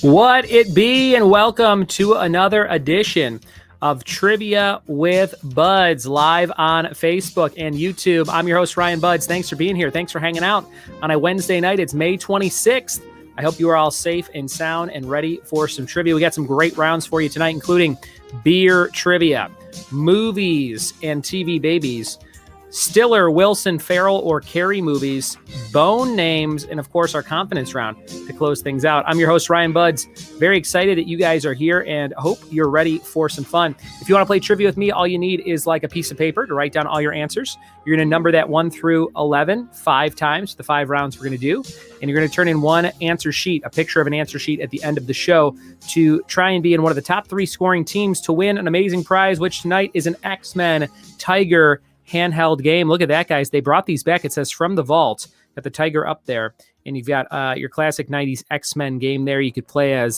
What it be, and welcome to another edition of Trivia with Buds live on Facebook and YouTube. I'm your host, Ryan Buds. Thanks for being here. Thanks for hanging out on a Wednesday night. It's May 26th. I hope you are all safe and sound and ready for some trivia. We got some great rounds for you tonight, including beer trivia, movies and TV babies, Stiller, Wilson, Ferrell, or Carey movies, bone names, and of course our confidence round to close things out. I'm your host, Ryan Buds. Very excited that you guys are here and hope you're ready for some fun. If you want to play trivia with me, all you need is like a piece of paper to write down all your answers. You're going to number that 1 through 11 5 times, the 5 rounds we're going to do. And you're going to turn in one answer sheet, a picture of an answer sheet at the end of the show to try and be in one of the top 3 scoring teams to win an amazing prize, which tonight is an X-Men Tiger handheld game. Look at that, guys. They brought these back. It says from the vault. Got the tiger up there, and you've got your classic 90s X-Men game there. You could play as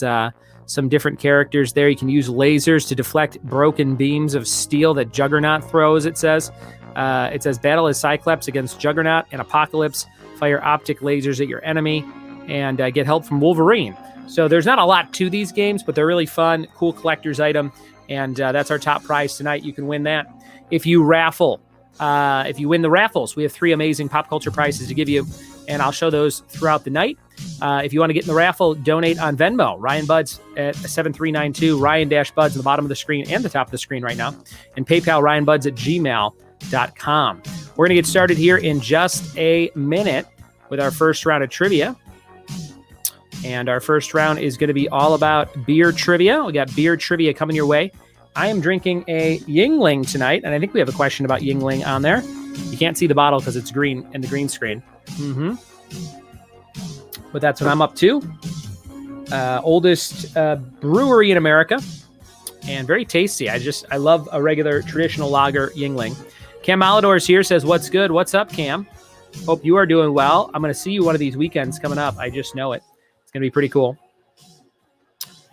some different characters there. You can use lasers to deflect broken beams of steel that Juggernaut throws, it says. It says battle as Cyclops against Juggernaut and Apocalypse. Fire optic lasers at your enemy and get help from Wolverine. So there's not a lot to these games, but they're really fun, cool collector's item, and that's our top prize tonight. You can win that if you raffle. If you win the raffles, we have 3 amazing pop culture prizes to give you, and I'll show those throughout the night. If you want to get in the raffle, donate on Venmo, Ryan Buds at 7392, Ryan-Buds on the bottom of the screen and the top of the screen right now, and PayPal, RyanBuds at gmail.com. We're going to get started here in just a minute with our first round of trivia. And our first round is going to be all about beer trivia. We got beer trivia coming your way. I am drinking a Yingling tonight, and I think we have a question about Yingling on there. You can't see the bottle because it's green in the green screen. But that's what I'm up to. Oldest brewery in America, and very tasty. I love a regular traditional lager Yingling. Cam Malidor's here, says, what's good? What's up, Cam? Hope you are doing well. I'm going to see you one of these weekends coming up. I just know it. It's going to be pretty cool.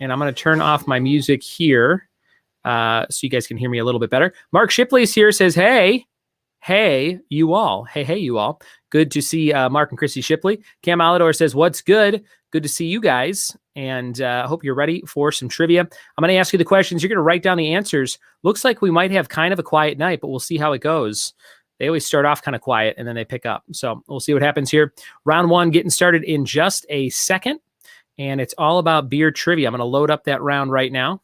And I'm going to turn off my music here. So you guys can hear me a little bit better. Mark Shipley's here, says, hey, you all. Hey, you all. Good to see Mark and Chrissy Shipley. Cam Alidor says, what's good? Good to see you guys. And hope you're ready for some trivia. I'm going to ask you the questions. You're going to write down the answers. Looks like we might have kind of a quiet night, but we'll see how it goes. They always start off kind of quiet and then they pick up. So we'll see what happens here. Round 1 getting started in just a second. And it's all about beer trivia. I'm going to load up that round right now.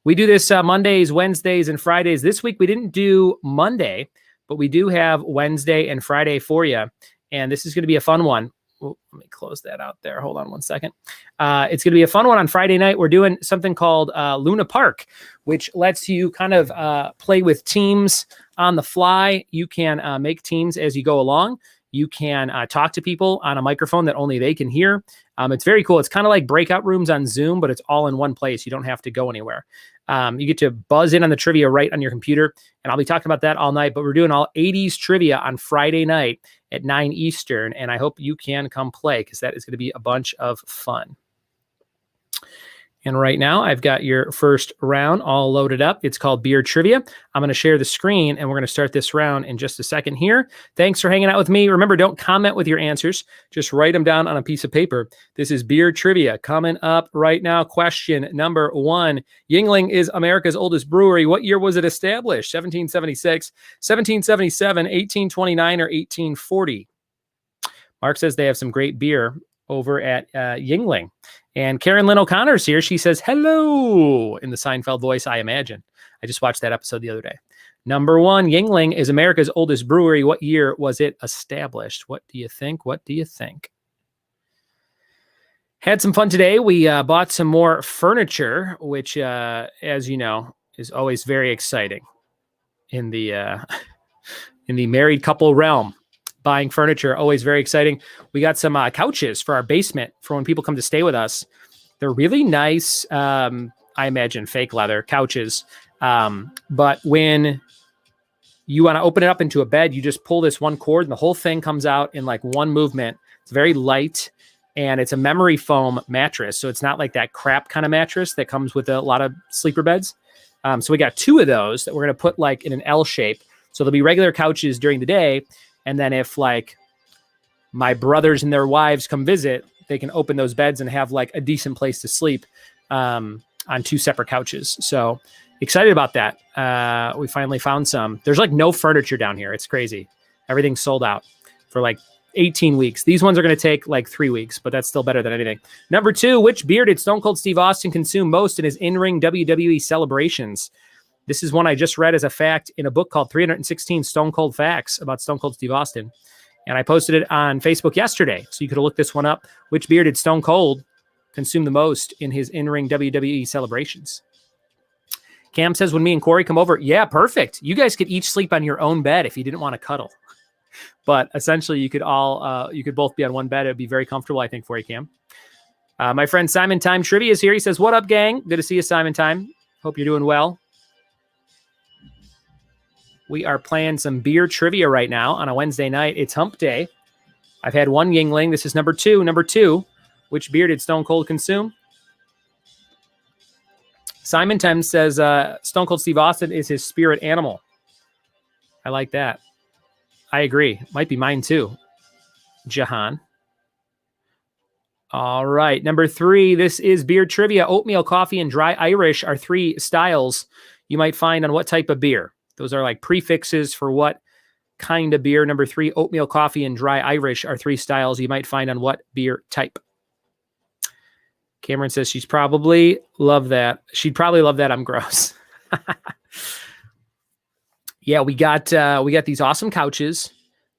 We do this Mondays, Wednesdays, and Fridays. This week we didn't do Monday, but we do have Wednesday and Friday for you. And this is going to be a fun one. Ooh, let me close that out there. Hold on one second. It's going to be a fun one on Friday night. We're doing something called Luna Park, which lets you kind of play with teams on the fly. You can make teams as you go along. You can talk to people on a microphone that only they can hear. It's very cool. It's kind of like breakout rooms on Zoom, but it's all in one place. You don't have to go anywhere. You get to buzz in on the trivia right on your computer, and I'll be talking about that all night. But we're doing all 80s trivia on Friday night at 9 Eastern, and I hope you can come play because that is going to be a bunch of fun. And right now, I've got your first round all loaded up. It's called Beer Trivia. I'm going to share the screen, and we're going to start this round in just a second here. Thanks for hanging out with me. Remember, don't comment with your answers. Just write them down on a piece of paper. This is Beer Trivia coming up right now. Question number 1. Yingling is America's oldest brewery. What year was it established? 1776, 1777, 1829, or 1840? Mark says they have some great beer over at Yingling. And Karen Lynn O'Connor's here. She says, hello, in the Seinfeld voice, I imagine. I just watched that episode the other day. Number 1, Yingling is America's oldest brewery. What year was it established? What do you think? What do you think? Had some fun today. We bought some more furniture, which, as you know, is always very exciting in the married couple realm. Buying furniture, always very exciting. We got some couches for our basement for when people come to stay with us. They're really nice, I imagine, fake leather couches. But when you want to open it up into a bed, you just pull this one cord and the whole thing comes out in like one movement. It's very light and it's a memory foam mattress. So it's not like that crap kind of mattress that comes with a lot of sleeper beds. So we got 2 of those that we're going to put like in an L shape. So there'll be regular couches during the day. And then if like my brothers and their wives come visit, they can open those beds and have like a decent place to sleep on 2 separate couches. So excited about that. We finally found some. There's like no furniture down here. It's crazy. Everything's sold out for like 18 weeks. These ones are going to take like 3 weeks, but that's still better than anything. Number 2, which beer did Stone Cold Steve Austin consume most in his in-ring WWE celebrations? This is one I just read as a fact in a book called 316 Stone Cold Facts about Stone Cold Steve Austin. And I posted it on Facebook yesterday. So you could look this one up. Which beer did Stone Cold consume the most in his in-ring WWE celebrations? Cam says, when me and Corey come over, yeah, perfect. You guys could each sleep on your own bed if you didn't want to cuddle. But essentially, you could both be on one bed. It'd be very comfortable, I think, for you, Cam. My friend Simon Time Trivia is here. He says, what up, gang? Good to see you, Simon Time. Hope you're doing well. We are playing some beer trivia right now on a Wednesday night. It's hump day. I've had one Yingling. This is number 2. Number 2, which beer did Stone Cold consume? Simon Time says Stone Cold Steve Austin is his spirit animal. I like that. I agree. Might be mine too. Jahan. All right. Number 3, this is beer trivia. Oatmeal, coffee, and dry Irish are 3 styles you might find on what type of beer. Those are like prefixes for what kind of beer. Number 3, oatmeal, coffee, and dry Irish are 3 styles you might find on what beer type. Cameron says she'd probably love that. She'd probably love that. I'm gross. Yeah, we got these awesome couches.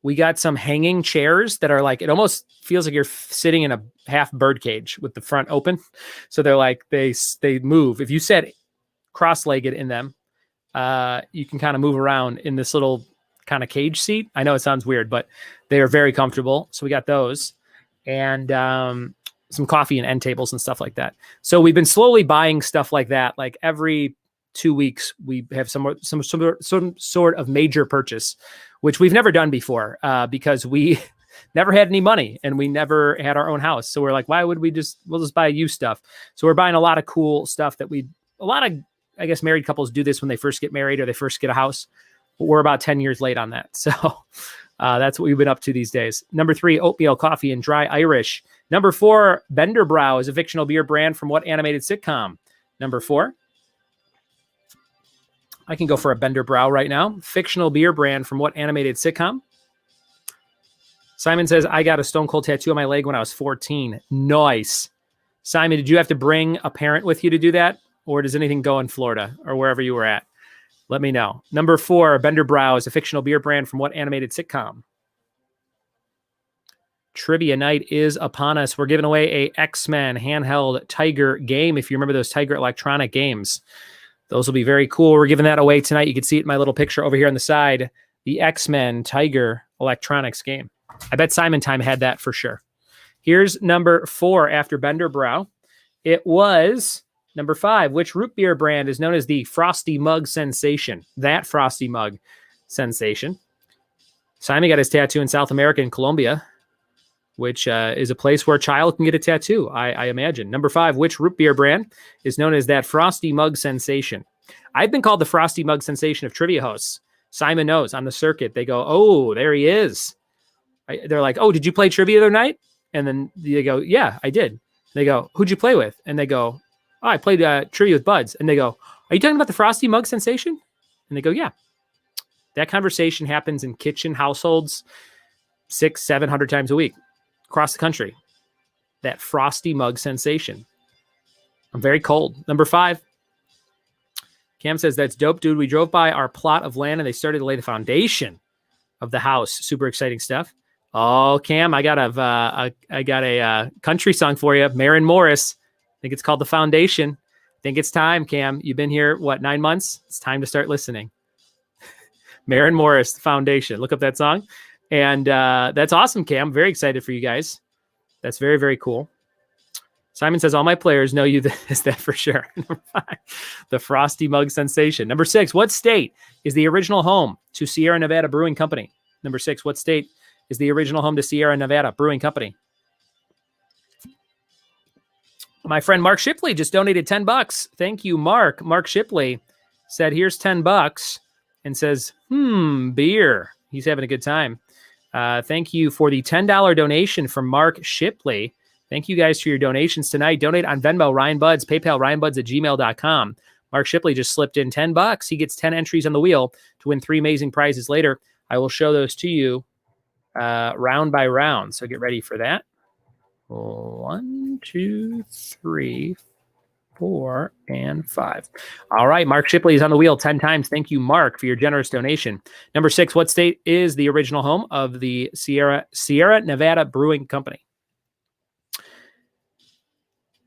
We got some hanging chairs that are like, it almost feels like you're sitting in a half bird cage with the front open. So they're like, they move. If you sit cross-legged in them, you can kind of move around in this little kind of cage seat. I know it sounds weird, but they are very comfortable. So we got those and some coffee and end tables and stuff like that. So we've been slowly buying stuff like that. Like every 2 weeks, we have some sort of major purchase, which we've never done before because we never had any money and we never had our own house. So we're like, why would we'll just buy used stuff. So we're buying a lot of cool stuff that a lot of, I guess, married couples do this when they first get married or they first get a house. But we're about 10 years late on that. So that's what we've been up to these days. Number 3, oatmeal, coffee, and dry Irish. Number 4, Bender Brow is a fictional beer brand from what animated sitcom? Number 4. I can go for a Bender Brow right now. Fictional beer brand from what animated sitcom? Simon says, I got a Stone Cold tattoo on my leg when I was 14. Nice. Simon, did you have to bring a parent with you to do that? Or does anything go in Florida or wherever you were at? Let me know. Number 4, Bender Brow is a fictional beer brand from what animated sitcom? Trivia night is upon us. We're giving away a X-Men handheld Tiger game. If you remember those Tiger electronic games, those will be very cool. We're giving that away tonight. You can see it in my little picture over here on the side. The X-Men Tiger electronics game. I bet Simon Time had that for sure. Here's number 4 after Bender Brow. It was number 5. Which root beer brand is known as the Frosty Mug Sensation? That Frosty Mug Sensation. Simon got his tattoo in South America in Colombia, which is a place where a child can get a tattoo, I imagine. Number 5, which root beer brand is known as that Frosty Mug Sensation? I've been called the Frosty Mug Sensation of trivia hosts. Simon knows on the circuit. They go, oh, there he is. They're like, oh, did you play trivia the other night? And then they go, yeah, I did. They go, who'd you play with? And they go, oh, I played trivia with Buds. And they go, are you talking about the Frosty Mug Sensation? And they go, yeah. That conversation happens in kitchen households 600-700 times a week across the country. That Frosty Mug Sensation. I'm very cold. Number 5. Cam says, that's dope, dude. We drove by our plot of land and they started to lay the foundation of the house. Super exciting stuff. Oh, Cam, I got a country song for you. Maren Morris. I think it's called The Foundation. I think it's time, Cam. You've been here, 9 months? It's time to start listening. Maren Morris, The Foundation. Look up that song. And that's awesome, Cam. Very excited for you guys. That's very, very cool. Simon says, all my players know you is that for sure. Number 5, the Frosty Mug Sensation. Number 6, what state is the original home to Sierra Nevada Brewing Company? Number 6, what state is the original home to Sierra Nevada Brewing Company? My friend Mark Shipley just donated $10. Thank you, Mark. Mark Shipley said, here's $10 and says, beer. He's having a good time. Thank you for the $10 donation from Mark Shipley. Thank you guys for your donations tonight. Donate on Venmo, Ryan Buds, PayPal, ryanbuds@gmail.com. Mark Shipley just slipped in $10. He gets 10 entries on the wheel to win 3 amazing prizes later. I will show those to you round by round. So get ready for that. 1, 2, 3, 4, and 5. All right. Mark Shipley is on the wheel 10 times. Thank you, Mark, for your generous donation. Number 6, what state is the original home of the Sierra Nevada Brewing Company?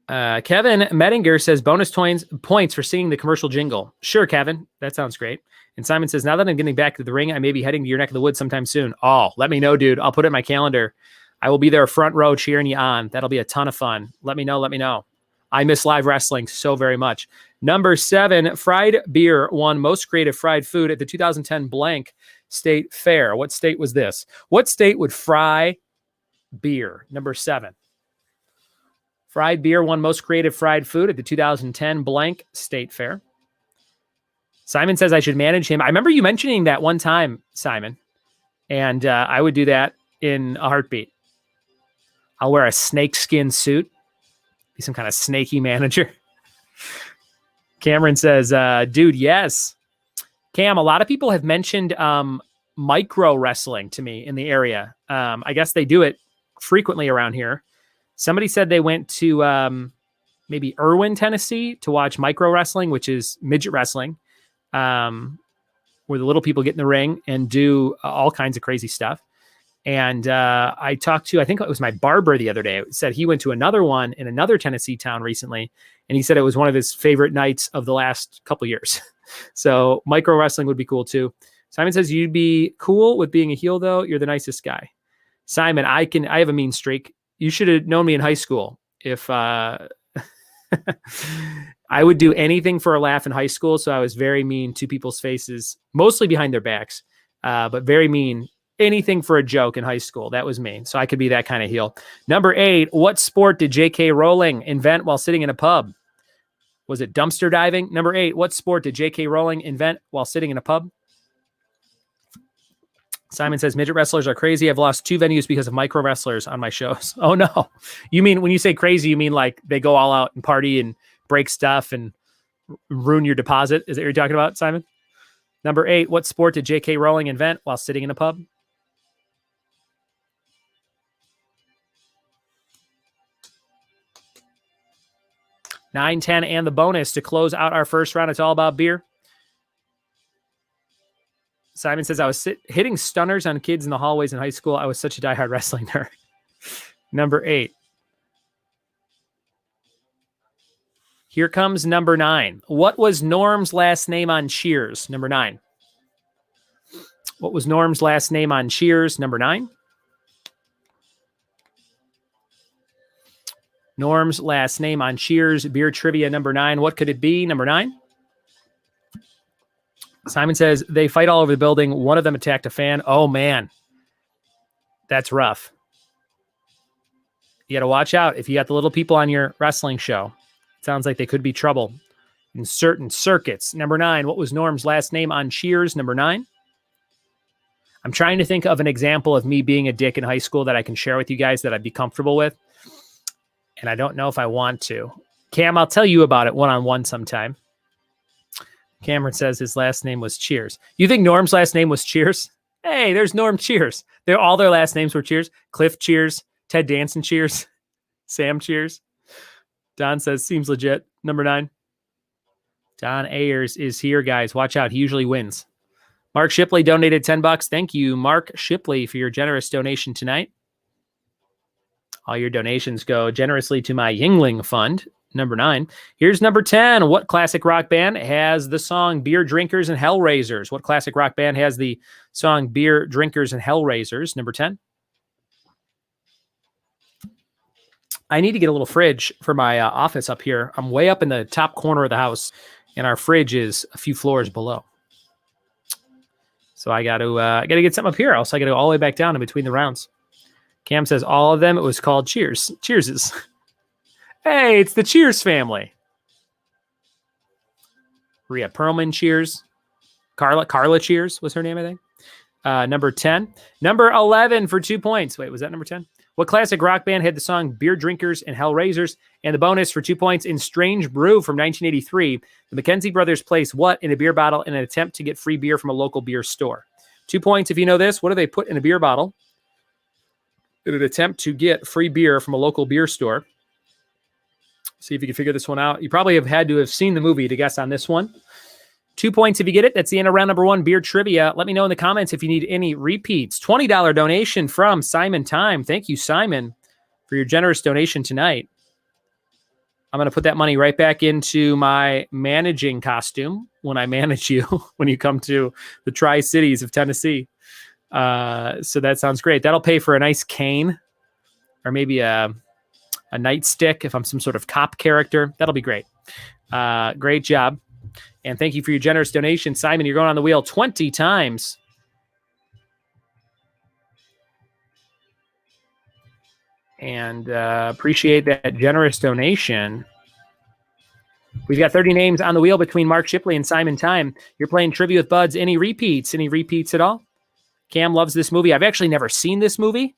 Kevin Mettinger says bonus points for singing the commercial jingle. Sure, Kevin. That sounds great. And Simon says, now that I'm getting back to the ring, I may be heading to your neck of the woods sometime soon. Oh, let me know, dude. I'll put it in my calendar. I will be there front row cheering you on. That'll be a ton of fun. Let me know. I miss live wrestling so very much. Number 7, fried beer won most creative fried food at the 2010 blank state fair. What state was this? What state would fry beer? Number 7. Fried beer won most creative fried food at the 2010 blank state fair. Simon says I should manage him. I remember you mentioning that one time, Simon, and I would do that in a heartbeat. I'll wear a snakeskin suit, be some kind of snaky manager. Cameron says, dude, yes. Cam, a lot of people have mentioned micro wrestling to me in the area. I guess they do it frequently around here. Somebody said they went to maybe Irwin, Tennessee to watch micro wrestling, which is midget wrestling, where the little people get in the ring and do all kinds of crazy stuff. And I talked to, I think it was my barber the other day, said he went to another one in another Tennessee town recently. And he said it was one of his favorite nights of the last couple of years. So micro wrestling would be cool too. Simon says, you'd be cool with being a heel though. You're the nicest guy. Simon, I have a mean streak. You should have known me in high school. If I would do anything for a laugh in high school. So I was very mean to people's faces, mostly behind their backs, but very mean. Anything for a joke in high school. That was me. So I could be that kind of heel. Number 8, what sport did J.K. Rowling invent while sitting in a pub? Was it dumpster diving? Number 8, what sport did J.K. Rowling invent while sitting in a pub? Simon says, midget wrestlers are crazy. I've lost 2 venues because of micro wrestlers on my shows. Oh, no. You mean, when you say crazy, you mean like they go all out and party and break stuff and ruin your deposit? Is that what you're talking about, Simon? Number 8, what sport did J.K. Rowling invent while sitting in a pub? 9, 10, and the bonus to close out our first round. It's all about beer. Simon says, I was hitting stunners on kids in the hallways in high school. I was such a diehard wrestling nerd. Number 8. Here comes number 9. What was Norm's last name on Cheers? Number 9. What was Norm's last name on Cheers? Number 9. Norm's last name on Cheers. Beer trivia number 9. What could it be? Number 9. Simon says, they fight all over the building. One of them attacked a fan. Oh, man. That's rough. You got to watch out if you got the little people on your wrestling show. It sounds like they could be trouble in certain circuits. Number 9, what was Norm's last name on Cheers? Number 9. I'm trying to think of an example of me being a dick in high school that I can share with you guys that I'd be comfortable with. And I don't know if I want to. Cam, I'll tell you about it one-on-one sometime. Cameron says his last name was Cheers. You think Norm's last name was Cheers? Hey, there's Norm Cheers. All their last names were Cheers. Cliff Cheers. Ted Danson Cheers. Sam Cheers. Don says, seems legit. Number 9. Don Ayers is here, guys. Watch out. He usually wins. Mark Shipley donated $10. Thank you, Mark Shipley, for your generous donation tonight. All your donations go generously to my Yingling fund. Number 9. Here's number 10. What classic rock band has the song Beer Drinkers and Hellraisers? What classic rock band has the song Beer Drinkers and Hellraisers? Number 10. I need to get a little fridge for my office up here. I'm way up in the top corner of the house, and our fridge is a few floors below. So I got to get something up here. Else I got to go all the way back down in between the rounds. Cam says all of them. It was called Cheers. Cheerses. Hey, it's the Cheers family. Rhea Perlman Cheers. Carla Cheers was her name, I think. Number 10. Number 11 for 2 points. Wait, was that number 10? What classic rock band had the song Beer Drinkers and Hellraisers? And the bonus for 2 points in Strange Brew from 1983. The McKenzie brothers placed what in a beer bottle in an attempt to get free beer from a local beer store? 2 points if you know this. What do they put in a beer bottle in an attempt to get free beer from a local beer store? See if you can figure this one out. You probably have had to have seen the movie to guess on this one. 2 points if you get it. That's the end of round number 1, beer trivia. Let me know in the comments if you need any repeats. $20 donation from Simon Time. Thank you, Simon, for your generous donation tonight. I'm going to put that money right back into my managing costume when I manage you when you come to the Tri-Cities of Tennessee. So that sounds great. That'll pay for a nice cane or maybe a nightstick if I'm some sort of cop character. That'll be great. Great job. And thank you for your generous donation. Simon, you're going on the wheel 20 times. And appreciate that generous donation. We've got 30 names on the wheel between Mark Shipley and Simon Time. You're playing Trivia with Buds. Any repeats? Any repeats at all? Cam loves this movie. I've actually never seen this movie.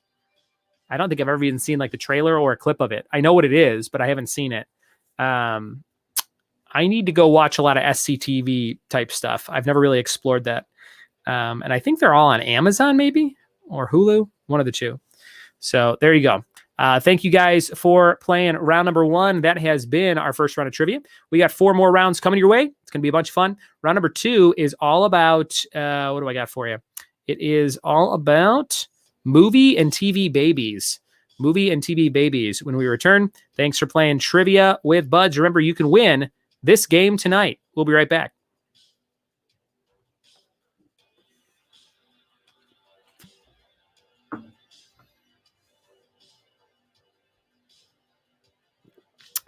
I don't think I've ever even seen like the trailer or a clip of it. I know what it is, but I haven't seen it. I need to go watch a lot of SCTV type stuff. I've never really explored that. And I think they're all on Amazon maybe or Hulu, one of the two. So there you go. Thank you guys for playing round number 1. That has been our first round of trivia. We got 4 more rounds coming your way. It's going to be a bunch of fun. Round number 2 is all about, what do I got for you? It is all about movie and TV babies. Movie and TV babies. When we return, thanks for playing Trivia with Buds. Remember, you can win this game tonight. We'll be right back.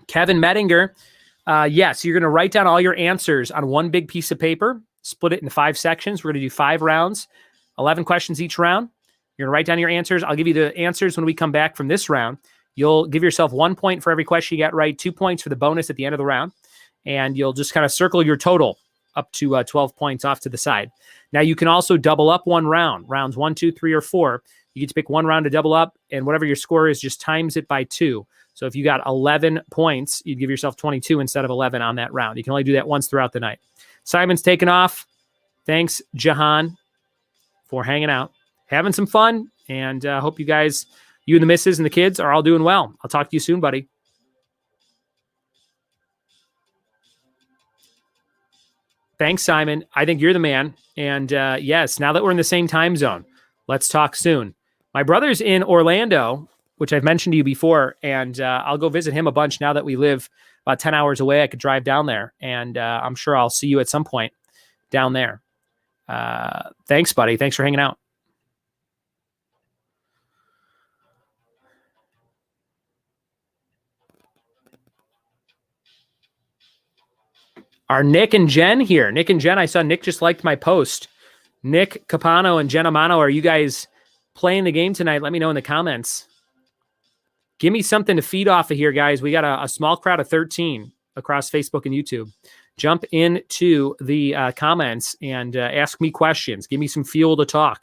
Kevin Mettinger. Yes, you're going to write down all your answers on one big piece of paper, split it into 5 sections. We're going to do 5 rounds, 11 questions each round. You're going to write down your answers. I'll give you the answers when we come back from this round. You'll give yourself 1 point for every question you got right, 2 points for the bonus at the end of the round. And you'll just kind of circle your total up to 12 points off to the side. Now, you can also double up one round. Rounds 1, 2, 3, or 4. You get to pick one round to double up, and whatever your score is, just times it by 2. So if you got 11 points, you'd give yourself 22 instead of 11 on that round. You can only do that once throughout the night. Simon's taking off. Thanks, Jahan, for hanging out, having some fun, and hope you guys, you and the missus and the kids are all doing well. I'll talk to you soon, buddy. Thanks, Simon. I think you're the man. And yes, now that we're in the same time zone, let's talk soon. My brother's in Orlando, which I've mentioned to you before, and I'll go visit him a bunch now that we live about 10 hours away. I could drive down there, and I'm sure I'll see you at some point down there. Thanks, buddy. Thanks for hanging out. Are Nick and Jen here? Nick and Jen, I saw Nick just liked my post. Nick Capano and Jen Amano, are you guys playing the game tonight? Let me know in the comments. Give me something to feed off of here, guys. We got a small crowd of 13 across Facebook and YouTube. Jump into the comments and ask me questions. Give me some fuel to talk.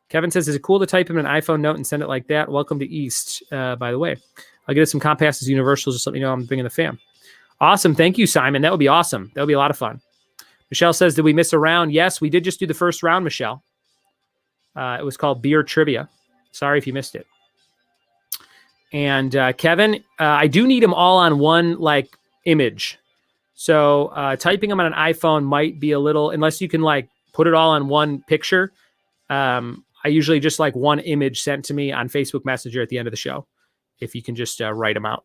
Kevin says, is it cool to type in an iPhone note and send it like that? Welcome to East, by the way. I'll get us some Compasses Universals. Just let me know I'm bringing the fam. Awesome. Thank you, Simon. That would be awesome. That would be a lot of fun. Michelle says, did we miss a round? Yes, we did just do the first round, Michelle. It was called Beer Trivia. Sorry if you missed it. And Kevin, I do need them all on one image. So typing them on an iPhone might be a little, unless you can put it all on one picture. I usually just one image sent to me on Facebook Messenger at the end of the show. If you can just write them out.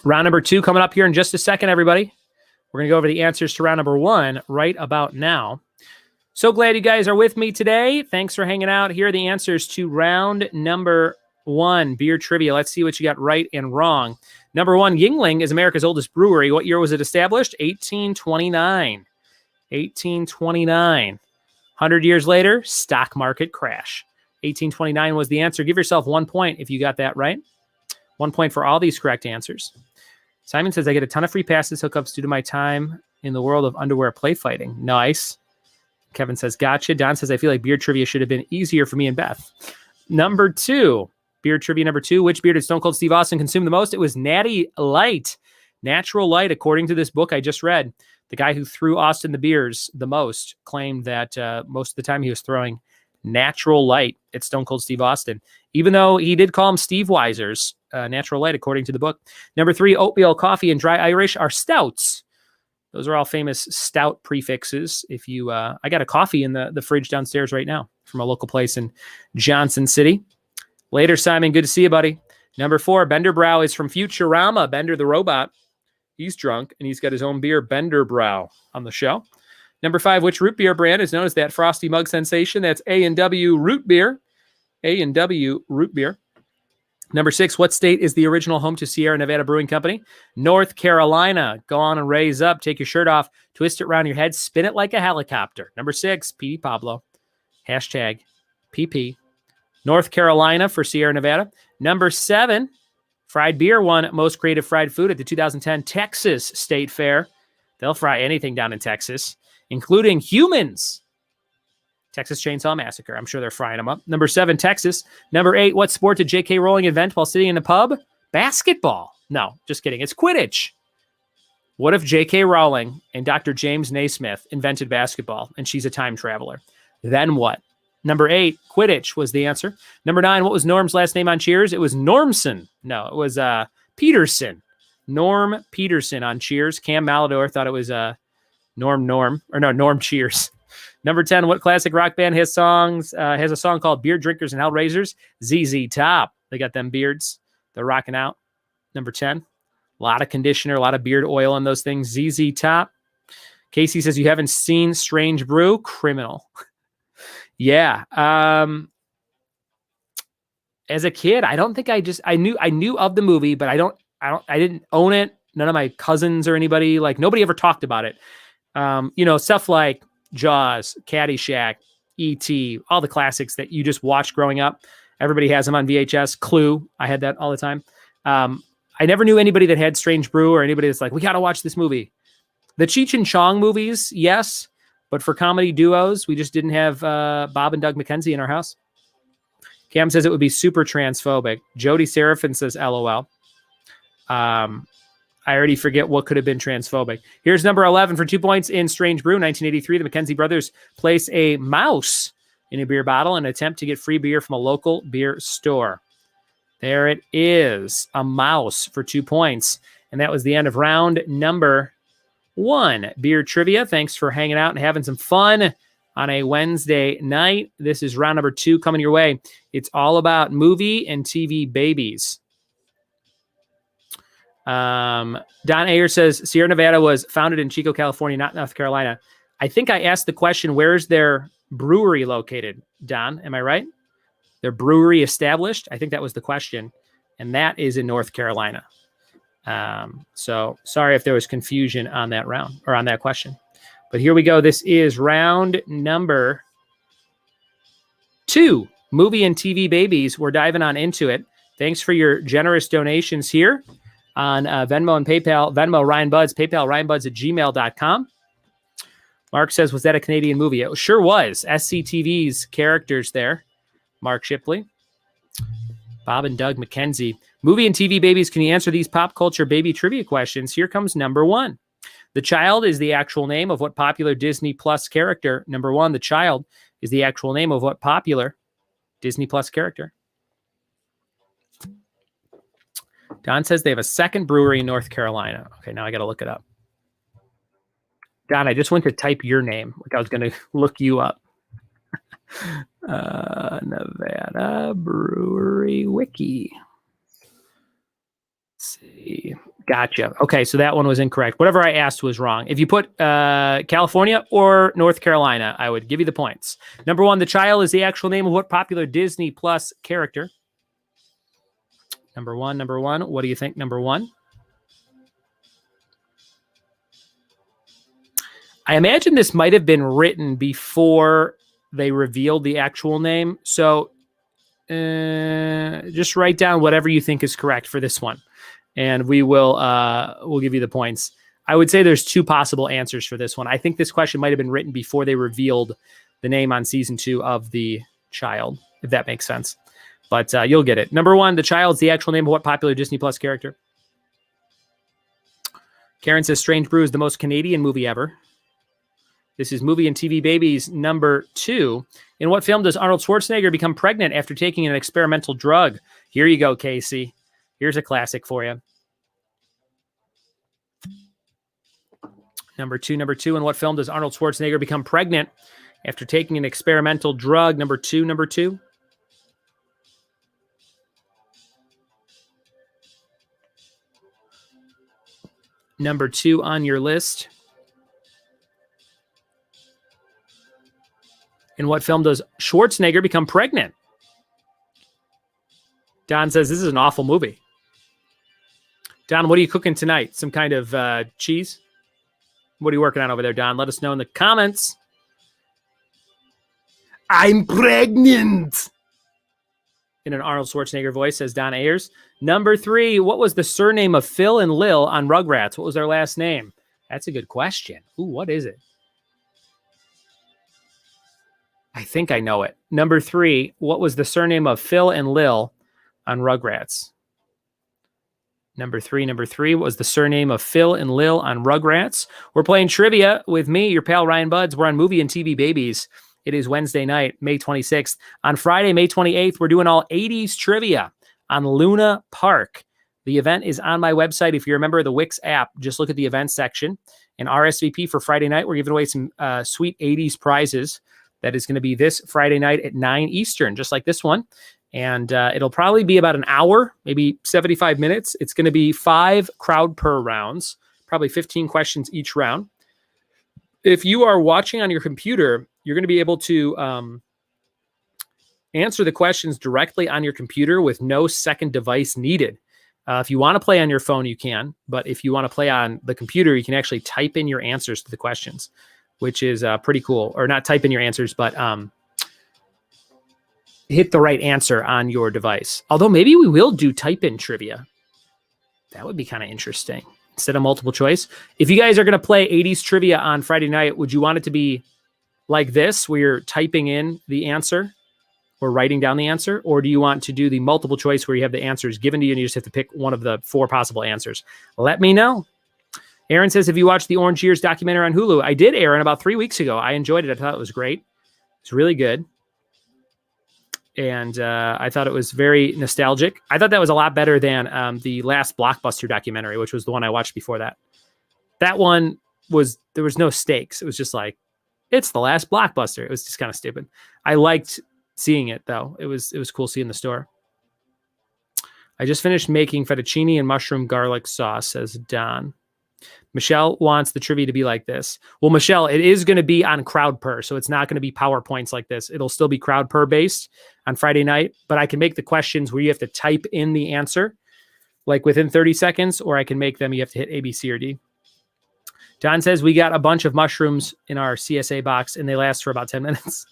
Round number 2 coming up here in just a second, everybody. We're going to go over the answers to round number 1 right about now. So glad you guys are with me today. Thanks for hanging out. Here are the answers to round number 1, beer trivia. Let's see what you got right and wrong. Number 1, Yingling is America's oldest brewery. What year was it established? 1829. 1829. 100 years later, stock market crash. 1829 was the answer. Give yourself 1 point if you got that right. 1 point for all these correct answers. Simon says, I get a ton of free passes hookups due to my time in the world of underwear play fighting. Nice. Kevin says, gotcha. Don says, I feel like beard trivia should have been easier for me and Beth. Number 2, beard trivia number 2. Which beer did Stone Cold Steve Austin consume the most? It was Natty Light. Natural Light, according to this book I just read. The guy who threw Austin the beers the most claimed that most of the time he was throwing Natural Light at Stone Cold Steve Austin, even though he did call him Steve Weiser's Natural Light, according to the book. Number 3, oatmeal, coffee, and dry Irish are stouts. Those are all famous stout prefixes. If you, I got a coffee in the fridge downstairs right now from a local place in Johnson City. Later, Simon, good to see you, buddy. Number 4, Bender Brow is from Futurama. Bender the robot. He's drunk, and he's got his own beer, Bender Brow, on the show. Number 5, which root beer brand is known as that frosty mug sensation? That's A&W Root Beer. A&W Root Beer. Number 6, what state is the original home to Sierra Nevada Brewing Company? North Carolina. Go on and raise up. Take your shirt off. Twist it around your head. Spin it like a helicopter. Number 6, P. Pablo. Hashtag PP. North Carolina for Sierra Nevada. Number 7, fried beer won most creative fried food at the 2010 Texas State Fair. They'll fry anything down in Texas, including humans. Texas Chainsaw Massacre. I'm sure they're frying them up. Number 7, Texas. Number 8, what sport did J.K. Rowling invent while sitting in a pub? Basketball. No, just kidding. It's Quidditch. What if J.K. Rowling and Dr. James Naismith invented basketball and she's a time traveler? Then what? Number 8, Quidditch was the answer. Number 9, what was Norm's last name on Cheers? It was Normson. No, it was Peterson. Norm Peterson on Cheers. Cam Malador thought it was Norm Cheers. Number 10, what classic rock band has a song called Beer Drinkers and Hellraisers? ZZ Top. They got them beards. They're rocking out. Number 10, a lot of conditioner, a lot of beard oil on those things. ZZ Top. Casey says, you haven't seen Strange Brew? Criminal. Yeah. As a kid, I don't think I knew of the movie, but I didn't own it. None of my cousins or anybody, like nobody ever talked about it. Stuff like Jaws, Caddyshack, E.T., all the classics that you just watched growing up. Everybody has them on VHS. Clue, I had that all the time. I never knew anybody that had Strange Brew or anybody that's like, we got to watch this movie. The Cheech and Chong movies, yes. But for comedy duos, we just didn't have Bob and Doug McKenzie in our house. Cam says it would be super transphobic. Jody Seraphin says LOL. I already forget what could have been transphobic. Here's number 11 for 2 points in Strange Brew. 1983, the McKenzie brothers place a mouse in a beer bottle and attempt to get free beer from a local beer store. There it is, a mouse for 2 points. And that was the end of round number 1. Beer trivia. Thanks for hanging out and having some fun on a Wednesday night. This is round number 2 coming your way. It's all about movie and TV babies. Don Ayer says Sierra Nevada was founded in Chico, California, not North Carolina. I think I asked the question, where's their brewery located? Don, am I right? Their brewery established? I think that was the question. And that is in North Carolina. So sorry if there was confusion on that round or on that question. But here we go. This is round number 2. Movie and TV babies. We're diving on into it. Thanks for your generous donations here on Venmo and PayPal. Venmo, Ryan Buds. PayPal, ryanbuds@gmail.com. Mark says, was that a Canadian movie? It sure was. SCTV's characters there. Mark Shipley. Bob and Doug McKenzie. Movie and TV babies, can you answer these pop culture baby trivia questions? Here comes number 1. The Child is the actual name of what popular Disney Plus character? Number 1, The Child is the actual name of what popular Disney Plus character? Don says they have a second brewery in North Carolina. Okay, now I got to look it up. Don, I just went to type your name. Like I was going to look you up. Nevada Brewery Wiki. Let's see. Gotcha. Okay, so that one was incorrect. Whatever I asked was wrong. If you put California or North Carolina, I would give you the points. Number 1, The Child is the actual name of what popular Disney Plus character? Number one. What do you think? Number 1. I imagine this might have been written before they revealed the actual name. So just write down whatever you think is correct for this one. And we'll give you the points. I would say there's two possible answers for this one. I think this question might have been written before they revealed the name on season 2 of the child, if that makes sense. But you'll get it. Number 1, the child's the actual name of what popular Disney Plus character? Karen says Strange Brew is the most Canadian movie ever. This is Movie and TV Babies number 2. In what film does Arnold Schwarzenegger become pregnant after taking an experimental drug? Here you go, Casey. Here's a classic for you. Number two. In what film does Arnold Schwarzenegger become pregnant after taking an experimental drug? Number two. Number 2 on your list. In what film does Schwarzenegger become pregnant? Don says this is an awful movie. Don, what are you cooking tonight? Some kind of cheese? What are you working on over there, Don? Let us know in the comments. I'm pregnant. In an Arnold Schwarzenegger voice, says Don Ayers. Number 3, what was the surname of Phil and Lil on Rugrats? What was their last name? That's a good question. Ooh, what is it? I think I know it. Number 3, what was the surname of Phil and Lil on Rugrats? Number three, what was the surname of Phil and Lil on Rugrats? We're playing trivia with me, your pal Ryan Buds. We're on Movie and TV Babies. It is Wednesday night, May 26th. On Friday, May 28th, we're doing all 80s trivia on Luna Park. The event is on my website. If you're a member of the Wix app, just look at the events section. And RSVP for Friday night, we're giving away some sweet 80s prizes. That is going to be this Friday night at 9 Eastern, just like this one. And it'll probably be about an hour, maybe 75 minutes. It's going to be 5 crowd per rounds, probably 15 questions each round. If you are watching on your computer, you're going to be able to answer the questions directly on your computer with no second device needed. If you want to play on your phone, you can. But if you want to play on the computer, you can actually type in your answers to the questions, which is pretty cool. Or not type in your answers, but hit the right answer on your device. Although maybe we will do type-in trivia. That would be kind of interesting. Instead of multiple choice. If you guys are going to play 80s trivia on Friday night, would you want it to be like this, where you're typing in the answer or writing down the answer? Or do you want to do the multiple choice where you have the answers given to you and you just have to pick one of the 4 possible answers? Let me know. Aaron says, have you watched the Orange Years documentary on Hulu? I did, Aaron, about 3 weeks ago. I enjoyed it. I thought it was great. It's really good. And I thought it was very nostalgic. I thought that was a lot better than the last Blockbuster documentary, which was the one I watched before that. That one there was no stakes. It was just like, it's the last Blockbuster. It was just kind of stupid. I liked seeing it, though. It was cool seeing the store. I just finished making fettuccine and mushroom garlic sauce, says Don. Michelle wants the trivia to be like this. Well, Michelle, it is going to be on CrowdPer, so it's not going to be PowerPoints like this. It'll still be CrowdPer based on Friday night, but I can make the questions where you have to type in the answer, like within 30 seconds, or I can make them, you have to hit A, B, C, or D. Don says we got a bunch of mushrooms in our CSA box, and they last for about 10 minutes.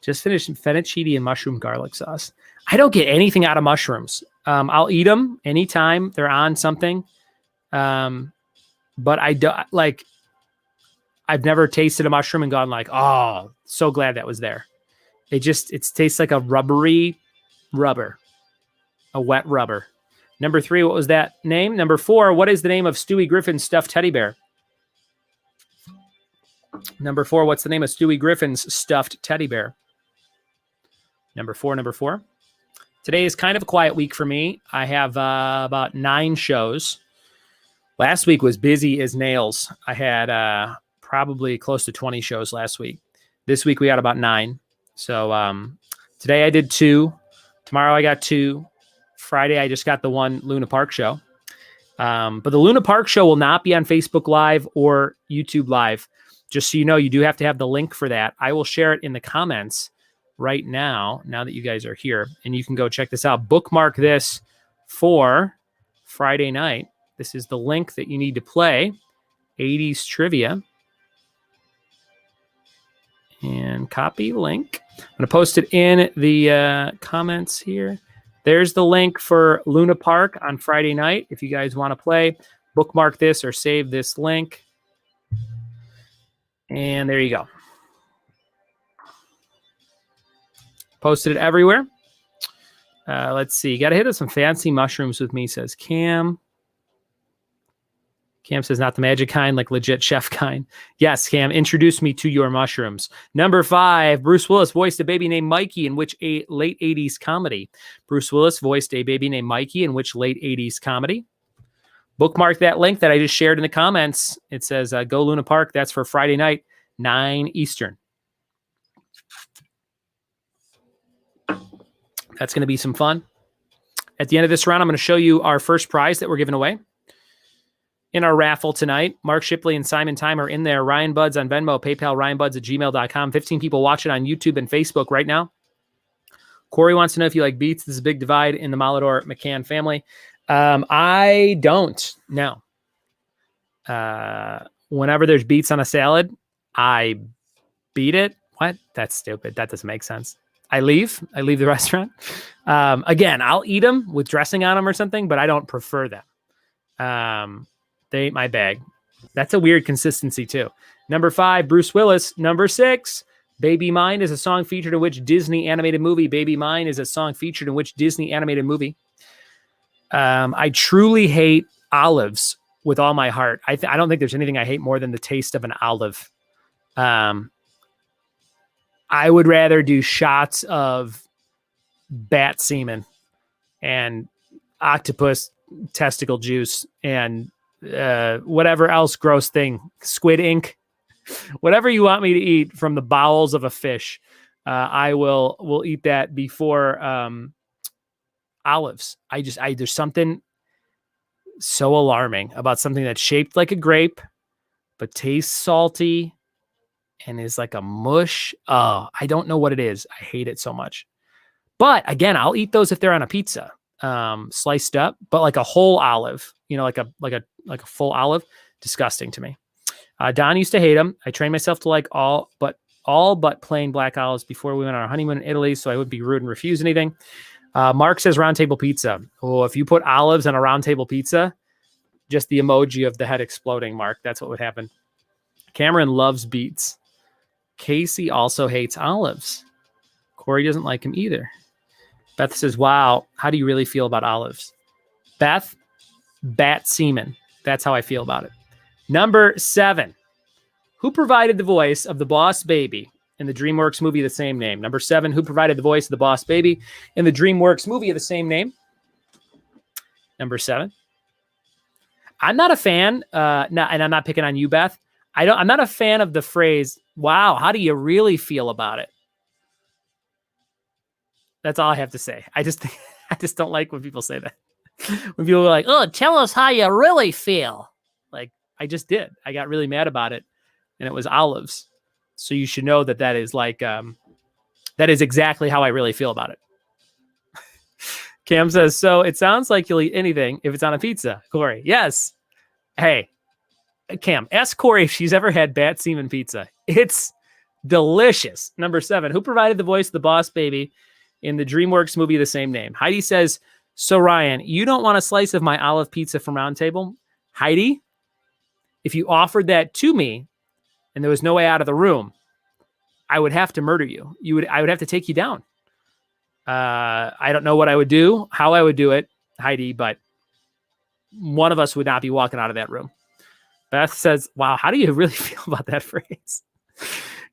Just finished fettuccine and mushroom garlic sauce. I don't get anything out of mushrooms. I'll eat them anytime they're on something. But I don't like, I've never tasted a mushroom and gone like, oh, so glad that was there. It tastes like a rubbery rubber, a wet rubber. Number 3, what was that name? Number 4, what is the name of Stewie Griffin's stuffed teddy bear? Number 4, what's the name of Stewie Griffin's stuffed teddy bear? Number 4. Today is kind of a quiet week for me. I have about 9 shows. Last week was busy as nails. I had probably close to 20 shows last week. This week we got about 9. So today I did 2. Tomorrow I got 2. Friday I just got the one Luna Park show. But the Luna Park show will not be on Facebook Live or YouTube Live. Just so you know, you do have to have the link for that. I will share it in the comments right now that you guys are here. And you can go check this out. Bookmark this for Friday night. This is the link that you need to play 80s trivia. And copy link. I'm going to post it in the comments here. There's the link for Luna Park on Friday night if you guys want to play. bookmark this or save this link. And there you go. Posted it everywhere. Let's see. Got to hit some fancy mushrooms with me, says Cam. Cam says not the magic kind, like legit chef kind. Yes, Cam, introduce me to your mushrooms. Number 5, Bruce Willis voiced a baby named Mikey in which a late 80s comedy? Bruce Willis voiced a baby named Mikey in which late 80s comedy? Bookmark that link that I just shared in the comments. It says Go Luna Park. That's for Friday night, 9 Eastern. That's going to be some fun. At the end of this round, I'm going to show you our first prize that we're giving away in our raffle tonight. Mark Shipley and Simon Time are in there. Ryan Buds on Venmo, PayPal, ryanbuds@gmail.com. 15 people watching on YouTube and Facebook right now. Corey wants to know if you like beets. There's a big divide in the Malador McCann family. I don't. No. Whenever there's beets on a salad, I beat it. What? That's stupid. That doesn't make sense. I leave the restaurant. Again, I'll eat them with dressing on them or something, but I don't prefer them. They ain't my bag. That's a weird consistency too. Number 5, Bruce Willis. Number 6, Baby Mine is a song featured in which Disney animated movie? Baby Mine is a song featured in which Disney animated movie? I truly hate olives with all my heart. I don't think there's anything I hate more than the taste of an olive. I would rather do shots of bat semen and octopus testicle juice and whatever else gross thing, squid ink, whatever you want me to eat from the bowels of a fish. I will eat that before olives. There's something so alarming about something that's shaped like a grape, but tastes salty and is like a mush. Oh, I don't know what it is. I hate it so much. But again, I'll eat those if they're on a pizza, sliced up, but like a whole olive, like a full olive, disgusting to me. Don used to hate them. I trained myself to like all but plain black olives before we went on our honeymoon in Italy, so I would be rude and refuse anything. Mark says round table pizza. Oh, if you put olives on a round table pizza, just the emoji of the head exploding, Mark. That's what would happen. Cameron loves beets. Casey also hates olives. Corey doesn't like him either. Beth says, wow, how do you really feel about olives? Beth, bat semen. That's how I feel about it. Number 7. Who provided the voice of the Boss Baby in the DreamWorks movie of the same name? Number 7, who provided the voice of the Boss Baby in the DreamWorks movie of the same name? Number 7. I'm not a fan, and I'm not picking on you, Beth. I'm not a fan of the phrase, wow, how do you really feel about it? That's all I have to say. I just don't like when people say that. When people are like, oh, tell us how you really feel. Like, I just did. I got really mad about it, and it was olives. So you should know that is like, that is exactly how I really feel about it. Cam says, so it sounds like you'll eat anything if it's on a pizza. Corey, yes. Hey, Cam, ask Corey if she's ever had bat semen pizza. It's delicious. Number 7, who provided the voice of the Boss Baby in the DreamWorks movie of the same name? Heidi says, so Ryan, you don't want a slice of my olive pizza from Round Table? Heidi, if you offered that to me and there was no way out of the room, I would have to murder you. I would have to take you down. I don't know what I would do, how I would do it, Heidi, but one of us would not be walking out of that room. Beth says, wow, how do you really feel about that phrase?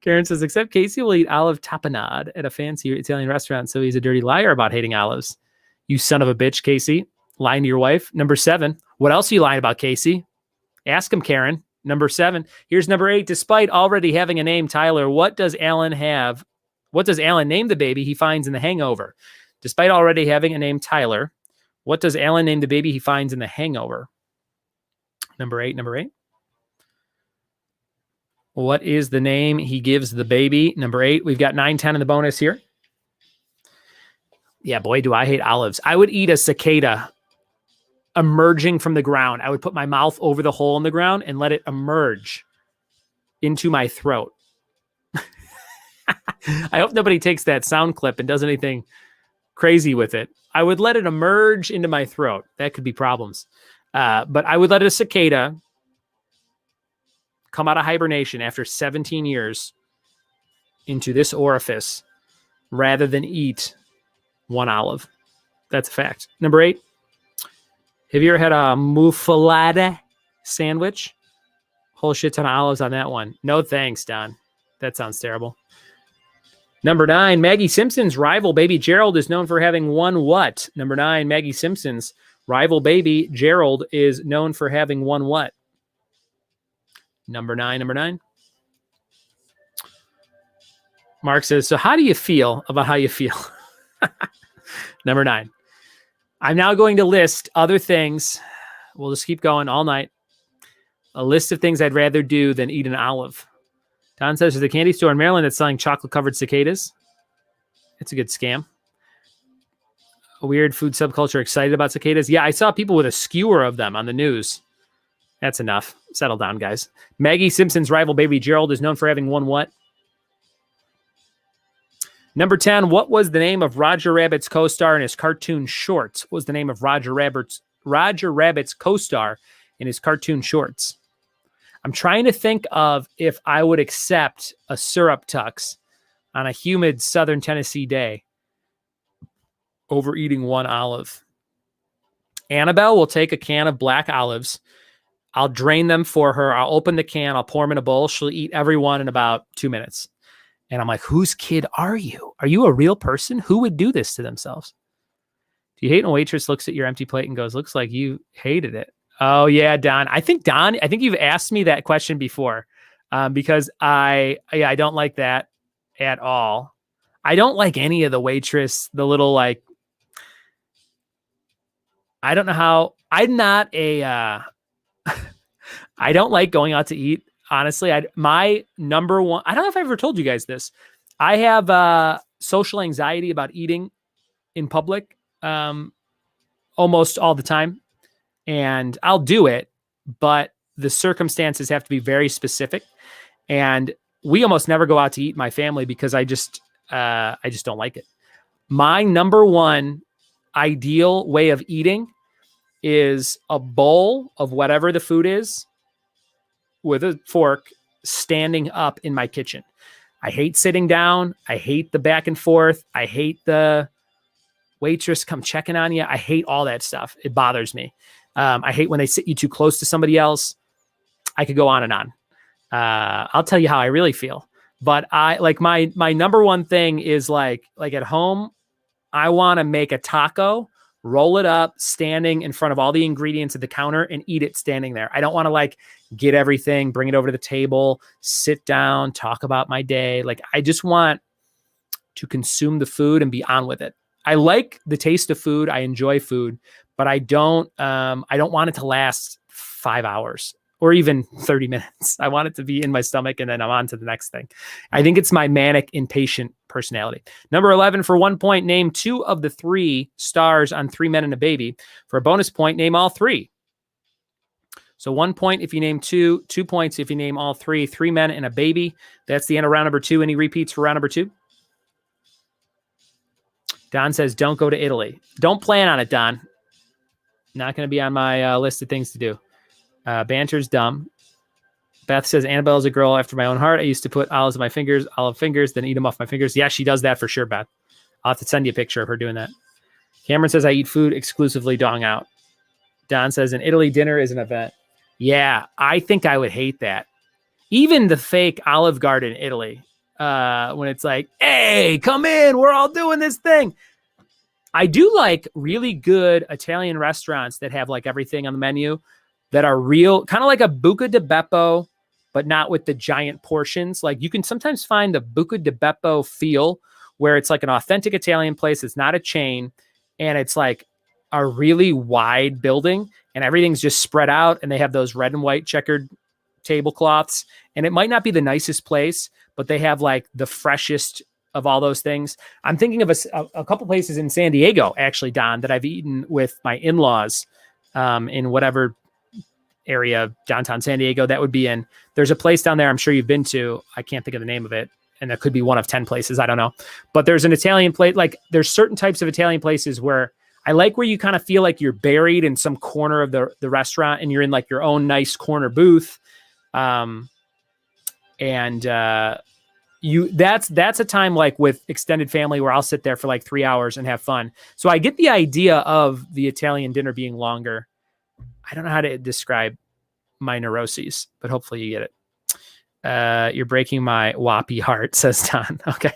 Karen says, except Casey will eat olive tapenade at a fancy Italian restaurant, so he's a dirty liar about hating olives. You son of a bitch, Casey. Lying to your wife. Number 7. What else are you lying about, Casey? Ask him, Karen. Number 7. Here's number 8. Despite already having a name, Tyler, what does Alan name the baby he finds in The Hangover? Despite already having a name, Tyler, what does Alan name the baby he finds in The Hangover? Number 8. What is the name he gives the baby? Number 8. We've got 9, 10 in the bonus here. Yeah, boy, do I hate olives. I would eat a cicada emerging from the ground. I would put my mouth over the hole in the ground and let it emerge into my throat. I hope nobody takes that sound clip and does anything crazy with it. I would let it emerge into my throat. That could be problems. But I would let a cicada come out of hibernation after 17 years into this orifice rather than eat one olive. That's a fact. Number 8. Have you ever had a muffaletta sandwich? Whole shit ton of olives on that one. No thanks, Don. That sounds terrible. Number 9, Maggie Simpson's rival baby Gerald is known for having one what? Number 9, Maggie Simpson's rival baby Gerald is known for having one what? Number 9. Mark says, so how do you feel about how you feel? Number 9. I'm now going to list other things. We'll just keep going all night. A list of things I'd rather do than eat an olive. Don says there's a candy store in Maryland that's selling chocolate-covered cicadas. It's a good scam. A weird food subculture excited about cicadas. Yeah, I saw people with a skewer of them on the news. That's enough. Settle down, guys. Maggie Simpson's rival baby Gerald is known for having one what? Number 10, what was the name of Roger Rabbit's co-star in his cartoon shorts? What was the name of Roger Rabbit's co-star in his cartoon shorts? I'm trying to think of if I would accept a syrup tux on a humid southern Tennessee day over eating one olive. Annabelle will take a can of black olives. I'll drain them for her. I'll open the can. I'll pour them in a bowl. She'll eat every one in about 2 minutes. And I'm like, whose kid are you? Are you a real person? Who would do this to themselves? Do you hate when a waitress looks at your empty plate and goes, looks like you hated it? Oh, yeah, Don. I think you've asked me that question before because I don't like that at all. I don't like any of the waitress, the little like, I don't know how, I'm not a, I don't like going out to eat. Honestly, my number one, I don't know if I ever told you guys this. I have social anxiety about eating in public almost all the time. And I'll do it, but the circumstances have to be very specific. And we almost never go out to eat, my family, because I just don't like it. My number one ideal way of eating is a bowl of whatever the food is with a fork standing up in my kitchen. I hate sitting down. I hate the back and forth. I hate the waitress come checking on you. I hate all that stuff. It bothers me. I hate when they sit you too close to somebody else. I could go on and on. I'll tell you how I really feel. But I like my number one thing is like at home, I want to make a taco, roll it up, standing in front of all the ingredients at the counter and eat it standing there. I don't want to like get everything, bring it over to the table, sit down, talk about my day. Like I just want to consume the food and be on with it. I like the taste of food. I enjoy food, but I don't want it to last 5 hours or even 30 minutes. I want it to be in my stomach and then I'm on to the next thing. I think it's my manic, impatient personality. Number 11, for 1 point, name 2 of the 3 stars on 3 Men and a Baby. For a bonus point, name all 3. So 1 point if you name 2, 2 points if you name all 3. 3 Men and a Baby. That's the end of round number 2. Any repeats for round number 2? Don says, don't go to Italy. Don't plan on it, Don. Not going to be on my list of things to do. Banter's dumb. Beth says, Annabelle's a girl after my own heart. I used to put olive fingers, then eat them off my fingers. Yeah, she does that for sure, Beth. I'll have to send you a picture of her doing that. Cameron says, I eat food exclusively dong out. Don says, in Italy, dinner is an event. Yeah, I think I would hate that. Even the fake Olive Garden in Italy, when it's like, hey, come in, we're all doing this thing. I do like really good Italian restaurants that have like everything on the menu that are real, kind of like a Buca di Beppo, but not with the giant portions. Like you can sometimes find the Buca di Beppo feel where it's like an authentic Italian place. It's not a chain. And it's like a really wide building and everything's just spread out. And they have those red and white checkered tablecloths. And it might not be the nicest place, but they have like the freshest of all those things. I'm thinking of a couple places in San Diego, actually, Don, that I've eaten with my in-laws in whatever area downtown San Diego that would be in. There's a place down there I'm sure you've been to. I can't think of the name of it. And that could be one of 10 places. I don't know. But there's an Italian place. Like there's certain types of Italian places where I like where you kind of feel like you're buried in some corner of the restaurant and you're in like your own nice corner booth. That's a time like with extended family where I'll sit there for like 3 hours and have fun. So I get the idea of the Italian dinner being longer. I don't know how to describe my neuroses, but hopefully you get it. You're breaking my whoppy heart, says Don. Okay.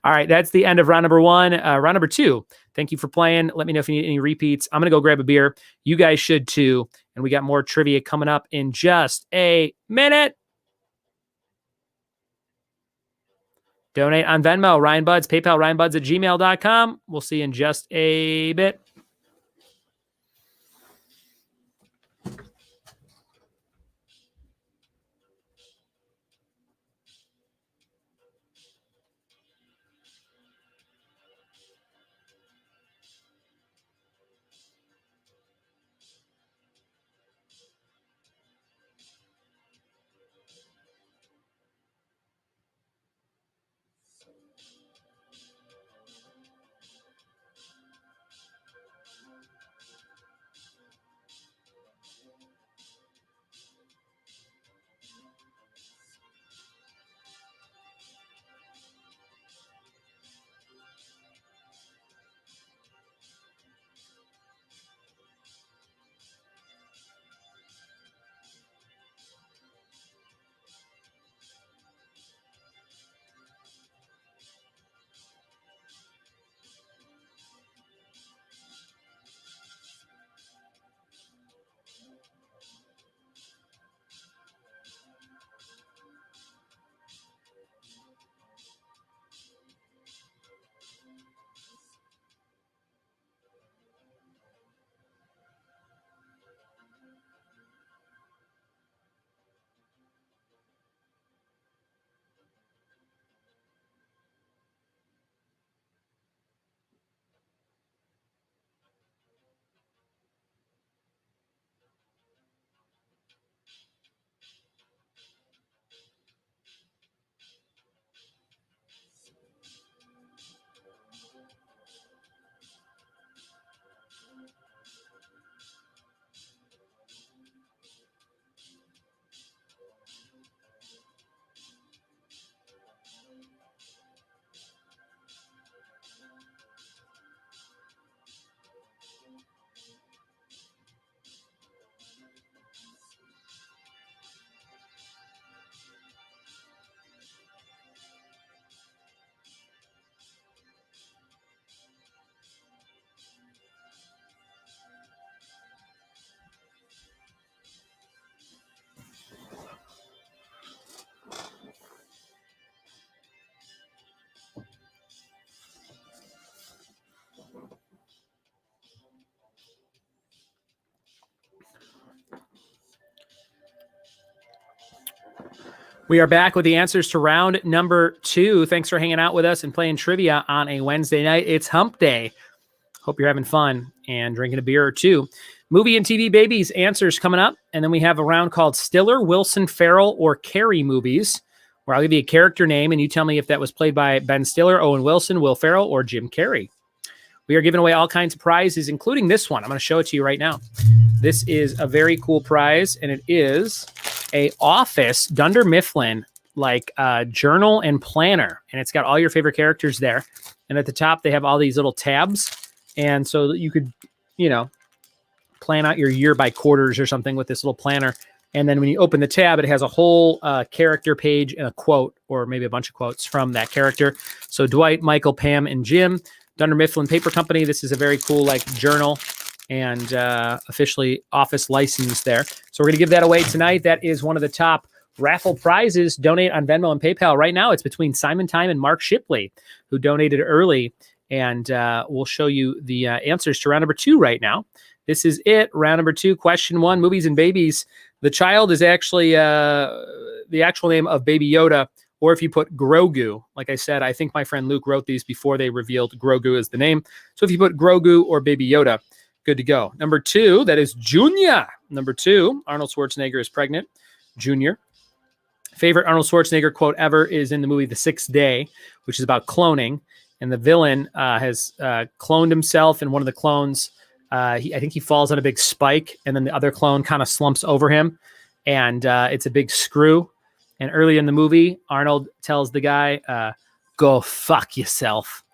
All right. That's the end of round number 1. Round number 2. Thank you for playing. Let me know if you need any repeats. I'm going to go grab a beer. You guys should too. And we got more trivia coming up in just a minute. Donate on Venmo, Ryan Buds, PayPal, ryanbuds@gmail.com. We'll see you in just a bit. We are back with the answers to round number 2. Thanks for hanging out with us and playing trivia on a Wednesday night. It's hump day. Hope you're having fun and drinking a beer or two. Movie and TV babies answers coming up. And then we have a round called Stiller, Wilson, Ferrell, or Carey movies, where I'll give you a character name and you tell me if that was played by Ben Stiller, Owen Wilson, Will Ferrell, or Jim Carrey. We are giving away all kinds of prizes, including this one. I'm going to show it to you right now. This is a very cool prize, and it is a Office Dunder Mifflin journal and planner, and it's got all your favorite characters there. And at the top, they have all these little tabs, and so that you could, plan out your year by quarters or something with this little planner. And then when you open the tab, it has a whole character page and a quote, or maybe a bunch of quotes from that character. So Dwight, Michael, Pam, and Jim, Dunder Mifflin Paper Company. This is a very cool journal and officially Office license there. So we're going to give that away tonight. That is one of the top raffle prizes. Donate on Venmo and PayPal. Right now, it's between Simon Time and Mark Shipley, who donated early. And we'll show you the answers to round number 2 right now. This is it. Round number 2, question 1, movies and babies. The child is actually the actual name of Baby Yoda, or if you put Grogu. Like I said, I think my friend Luke wrote these before they revealed Grogu as the name. So if you put Grogu or Baby Yoda, good to go. Number 2, that is Junior. Number 2, Arnold Schwarzenegger is pregnant. Junior. Favorite Arnold Schwarzenegger quote ever is in the movie The Sixth Day, which is about cloning. and the villain has cloned himself, and one of the clones, I think he falls on a big spike, and then the other clone kind of slumps over him, and it's a big screw. And early in the movie, Arnold tells the guy, go fuck yourself.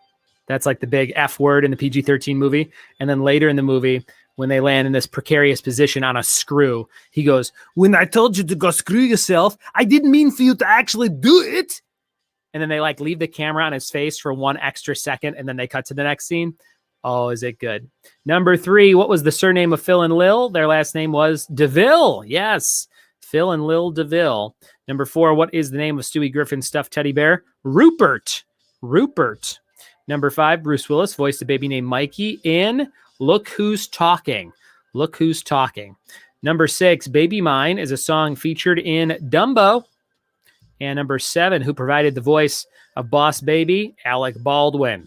That's like the big F word in the PG-13 movie. And then later in the movie, when they land in this precarious position on a screw, he goes, when I told you to go screw yourself, I didn't mean for you to actually do it. And then they like leave the camera on his face for 1 extra second, and then they cut to the next scene. Oh, is it good? Number 3, what was the surname of Phil and Lil? Their last name was DeVille. Yes, Phil and Lil DeVille. Number 4, what is the name of Stewie Griffin's stuffed teddy bear? Rupert. Rupert. Number 5, Bruce Willis voiced a baby named Mikey in Look Who's Talking. Look Who's Talking. Number 6, Baby Mine is a song featured in Dumbo. And number 7, who provided the voice of Boss Baby? Alec Baldwin.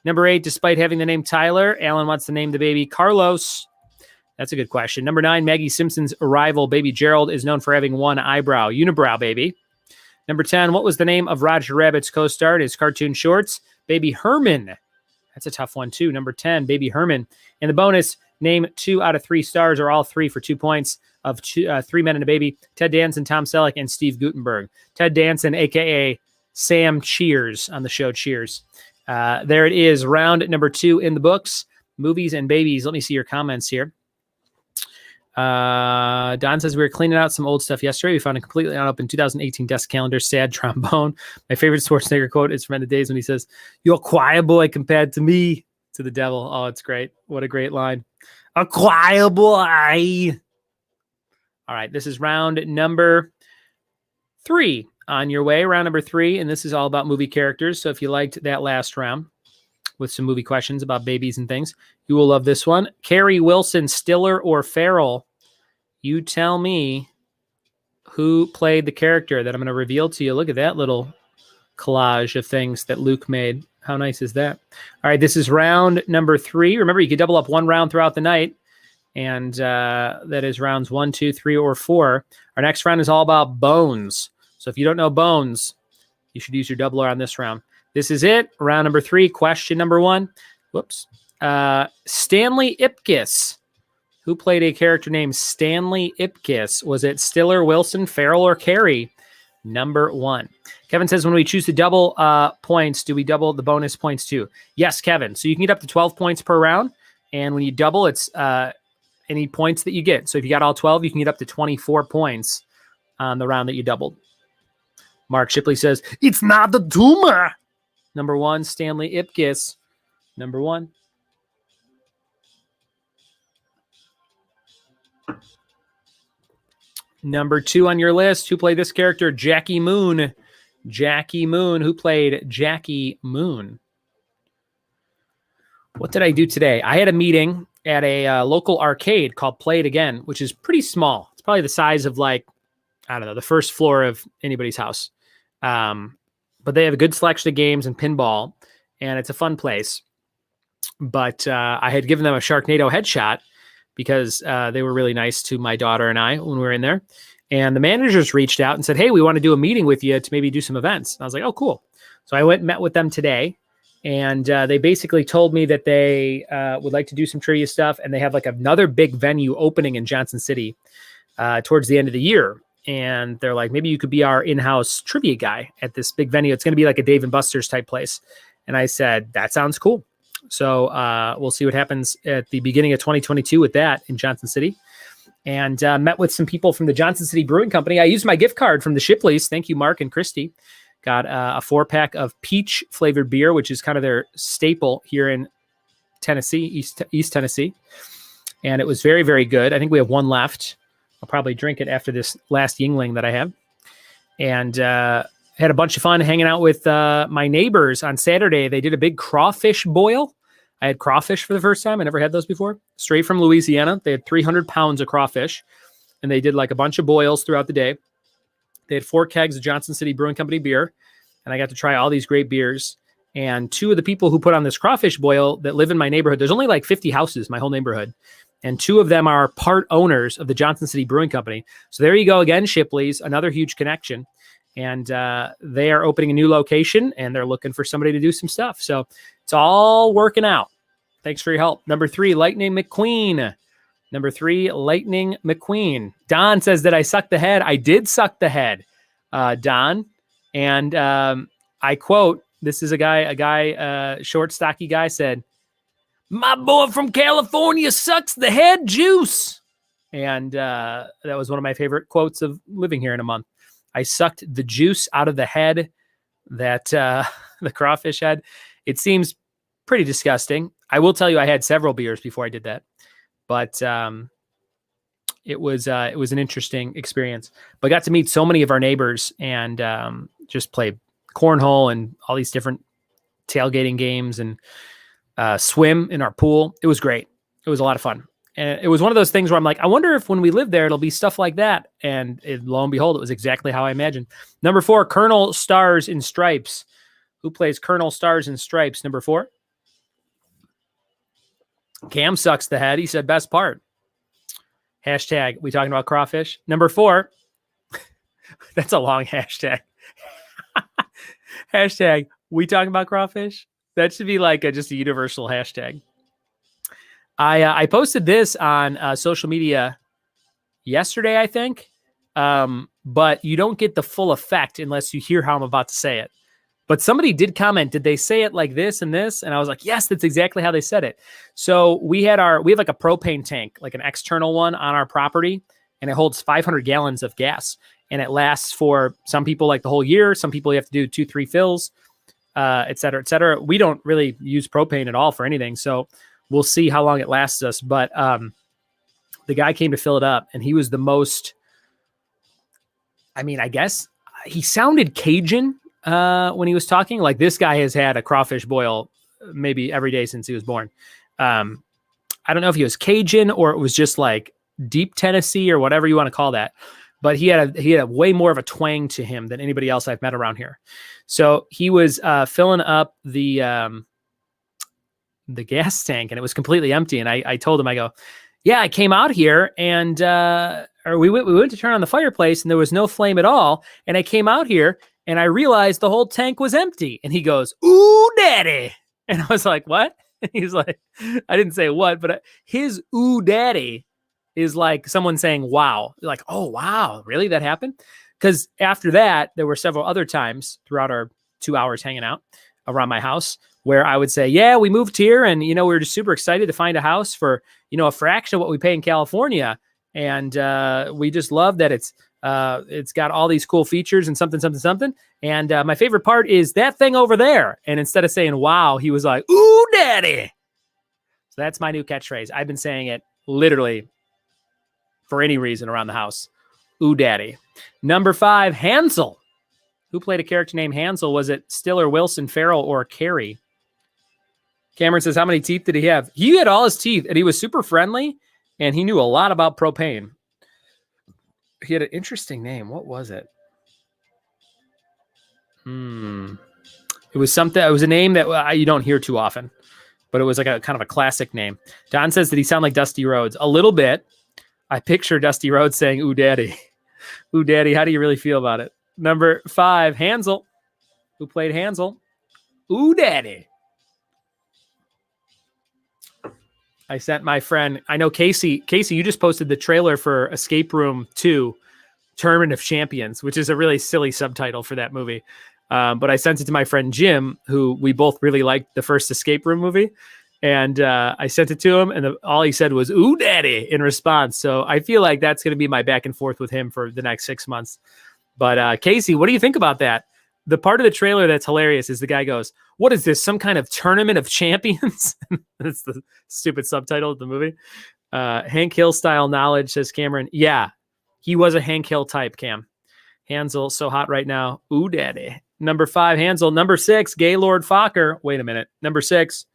Number 8, despite having the name Tyler, Alan wants to name the baby Carlos. That's a good question. Number 9, Maggie Simpson's rival, Baby Gerald, is known for having one eyebrow. Unibrow baby. Number 10, what was the name of Roger Rabbit's co-star in his cartoon shorts? Baby Herman. That's a tough one, too. Number 10, Baby Herman. And the bonus, name 2 out of 3 stars, or all 3 for 2 points, of 3 Men and a Baby: Ted Danson, Tom Selleck, and Steve Guttenberg. Ted Danson, a.k.a. Sam Cheers on the show Cheers. There it is, round number 2 in the books. Movies and babies. Let me see your comments here. Don says, we were cleaning out some old stuff yesterday. We found a completely unopened 2018 desk calendar. Sad trombone. My favorite Schwarzenegger quote is from the days when he says, "You're a choir boy compared to me," to the devil. Oh, it's great. What a great line. A choir boy. All right, this is round number 3 on your way. Round number 3, and this is all about movie characters. So if you liked that last round with some movie questions about babies and things, you will love this one. Carey, Wilson, Stiller, or Ferrell? You tell me who played the character that I'm going to reveal to you. Look at that little collage of things that Luke made. How nice is that? All right, this is round number 3. Remember, you can double up 1 round throughout the night, and that is rounds 1, 2, 3, or 4. Our next round is all about bones. So if you don't know bones, you should use your doubler on this round. This is it. Round number 3. Question number 1. Whoops. Stanley Ipkiss. Who played a character named Stanley Ipkiss? Was it Stiller, Wilson, Ferrell, or Carey? Number 1. Kevin says, when we choose to double points, do we double the bonus points too? Yes, Kevin. So you can get up to 12 points per round. And when you double, it's any points that you get. So if you got all 12, you can get up to 24 points on the round that you doubled. Mark Shipley says, it's not the tumor. Number 1, Stanley Ipkiss. Number 1. Number 2 on your list. Who played this character? Jackie Moon. Jackie Moon. Who played Jackie Moon? What did I do today? I had a meeting at a local arcade called Play It Again, which is pretty small. It's probably the size of, like, I don't know, the first floor of anybody's house. But they have a good selection of games and pinball, and it's a fun place. But I had given them a Sharknado headshot because they were really nice to my daughter and I when we were in there. And the managers reached out and said, hey, we want to do a meeting with you to maybe do some events. And I was like, oh, cool. So I went and met with them today. And they basically told me that they would like to do some trivia stuff. And they have like another big venue opening in Johnson City towards the end of the year. And they're like, maybe you could be our in-house trivia guy at this big venue. It's going to be like a Dave & Buster's type place. And I said, that sounds cool. So we'll see what happens at the beginning of 2022 with that in Johnson City. And met with some people from the Johnson City Brewing Company. I used my gift card from the Shipleys. Thank you, Mark and Christy. Got a 4-pack of peach flavored beer, which is kind of their staple here in Tennessee, East Tennessee. And it was very, very good. I think we have one left. I'll probably drink it after this last Yingling that I have. And had a bunch of fun hanging out with my neighbors on Saturday. They did a big crawfish boil. I had crawfish for the first time. I never had those before. Straight from Louisiana. They had 300 pounds of crawfish. And they did like a bunch of boils throughout the day. They had 4 kegs of Johnson City Brewing Company beer. And I got to try all these great beers. And 2 of the people who put on this crawfish boil that live in my neighborhood, there's only like 50 houses, my whole neighborhood. And 2 of them are part owners of the Johnson City Brewing Company. So there you go again, Shipley's, another huge connection. and they are opening a new location, and they're looking for somebody to do some stuff. So it's all working out. Thanks for your help. Number 3, Lightning McQueen. Number 3, Lightning McQueen. Don says that I sucked the head. I did suck the head, Don. And I quote, this is a guy, short, stocky guy said, "My boy from California sucks the head juice." And that was one of my favorite quotes of living here in a month. I sucked the juice out of the head that the crawfish had. It seems pretty disgusting. I will tell you, I had several beers before I did that, but it was an interesting experience. But I got to meet so many of our neighbors and just play cornhole and all these different tailgating games and swim in our pool. It was great. It was a lot of fun. And it was one of those things where I'm like, I wonder if when we live there, it'll be stuff like that. And lo and behold, it was exactly how I imagined. Number 4, Colonel Stars in Stripes. Who plays Colonel Stars in Stripes? Number 4. Cam sucks the head. He said best part. Hashtag, we talking about crawfish? Number 4. That's a long hashtag. Hashtag, we talking about crawfish? That should be like just a universal hashtag. I posted this on social media yesterday, I think, but you don't get the full effect unless you hear how I'm about to say it. But somebody did comment, did they say it like this and this? And I was like, yes, that's exactly how they said it. So we have like a propane tank, like an external one on our property, and it holds 500 gallons of gas. And it lasts for some people like the whole year. Some people you have to do 2-3 fills, et cetera, et cetera. We don't really use propane at all for anything. So we'll see how long it lasts us. But the guy came to fill it up, and he was the most, I mean, I guess he sounded Cajun when he was talking. Like, this guy has had a crawfish boil maybe every day since he was born. I don't know if he was Cajun or it was just like deep Tennessee or whatever you want to call that. But he had a way more of a twang to him than anybody else I've met around here. So he was filling up the gas tank, and it was completely empty. And I told him, I go, yeah, I came out here and we went to turn on the fireplace, and there was no flame at all. And I came out here and I realized the whole tank was empty. And he goes, "Ooh, daddy." And I was like, what? And he's like, I didn't say what, but his "ooh, daddy" is like someone saying, wow. Like, oh, wow, really? That happened? Because after that, there were several other times throughout our 2 hours hanging out around my house where I would say, yeah, we moved here, and, we were just super excited to find a house for, a fraction of what we pay in California. And we just love that it's got all these cool features and something. And my favorite part is that thing over there. And instead of saying, wow, he was like, "Ooh, daddy." So that's my new catchphrase. I've been saying it literally for any reason around the house. Ooh, daddy. Number 5, Hansel. Who played a character named Hansel? Was it Stiller, Wilson, Ferrell, or Carey? Cameron says, how many teeth did he have? He had all his teeth, and he was super friendly, and he knew a lot about propane. He had an interesting name. What was it? It was something. It was a name that you don't hear too often, but it was like a kind of a classic name. Don says that he sounded like Dusty Rhodes a little bit. I picture Dusty Rhodes saying, "Ooh, daddy." Ooh, daddy. How do you really feel about it? Number 5, Hansel. Who played Hansel? Ooh, daddy. I sent my friend, I know Casey, you just posted the trailer for Escape Room 2, Tournament of Champions, which is a really silly subtitle for that movie. But I sent it to my friend Jim, who we both really liked the first Escape Room movie. And I sent it to him, and all he said was, "Ooh, daddy," in response. So I feel like that's going to be my back and forth with him for the next 6 months. But Casey, what do you think about that? The part of the trailer that's hilarious is the guy goes, "What is this, some kind of Tournament of Champions?" That's the stupid subtitle of the movie. Hank Hill style knowledge, says Cameron. Yeah, he was a Hank Hill type, Cam. Hansel, so hot right now. Ooh, daddy. Number 5, Hansel. Number 6, Gaylord Fokker. Wait a minute. Number 6.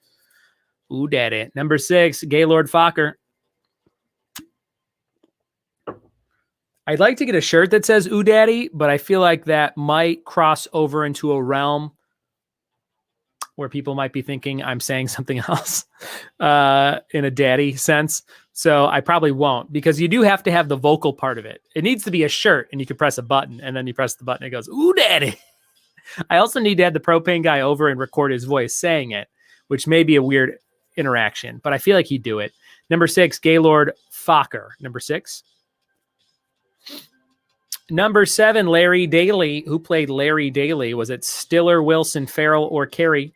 Ooh, daddy. Number 6, Gaylord Fokker. I'd like to get a shirt that says "Ooh, daddy," but I feel like that might cross over into a realm where people might be thinking I'm saying something else in a daddy sense. So I probably won't, because you do have to have the vocal part of it. It needs to be a shirt, and you can press a button, and then you press the button, and it goes, ooh, daddy. I also need to have the propane guy over and record his voice saying it, which may be a weird interaction, but I feel like he'd do it. Number 6, Gaylord Fokker. Number 6. Number 7, Larry Daly. Who played Larry Daly? Was it Stiller, Wilson, Ferrell, or Carey?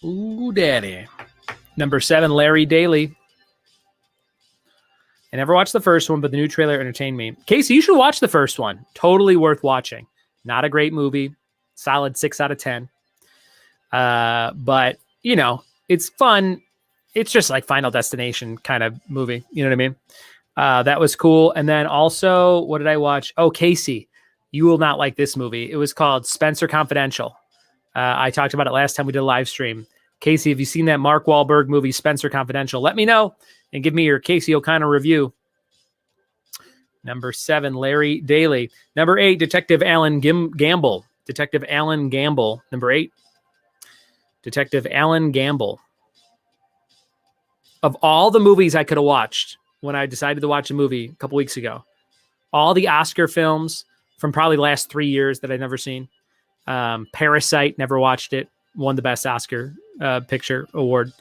Ooh, daddy. Number 7, Larry Daly. I never watched the first one, but the new trailer entertained me. Casey, you should watch the first one. Totally worth watching. Not a great movie. Solid 6 out of 10. But, you know, it's fun. It's just like Final Destination kind of movie. You know what I mean? That was cool. And then also, what did I watch? Oh, Casey, you will not like this movie. It was called Spencer Confidential. I talked about it last time we did a live stream. Casey, have you seen that Mark Wahlberg movie, Spencer Confidential? Let me know and give me your Casey O'Connor review. Number 7, Larry Daly. Number 8, Detective Alan Gamble. Detective Alan Gamble. Number 8, Detective Alan Gamble. Of all the movies I could have watched when I decided to watch a movie a couple weeks ago, all the Oscar films from probably the last 3 years that I've never seen. Parasite, never watched it. Won the best Oscar picture award.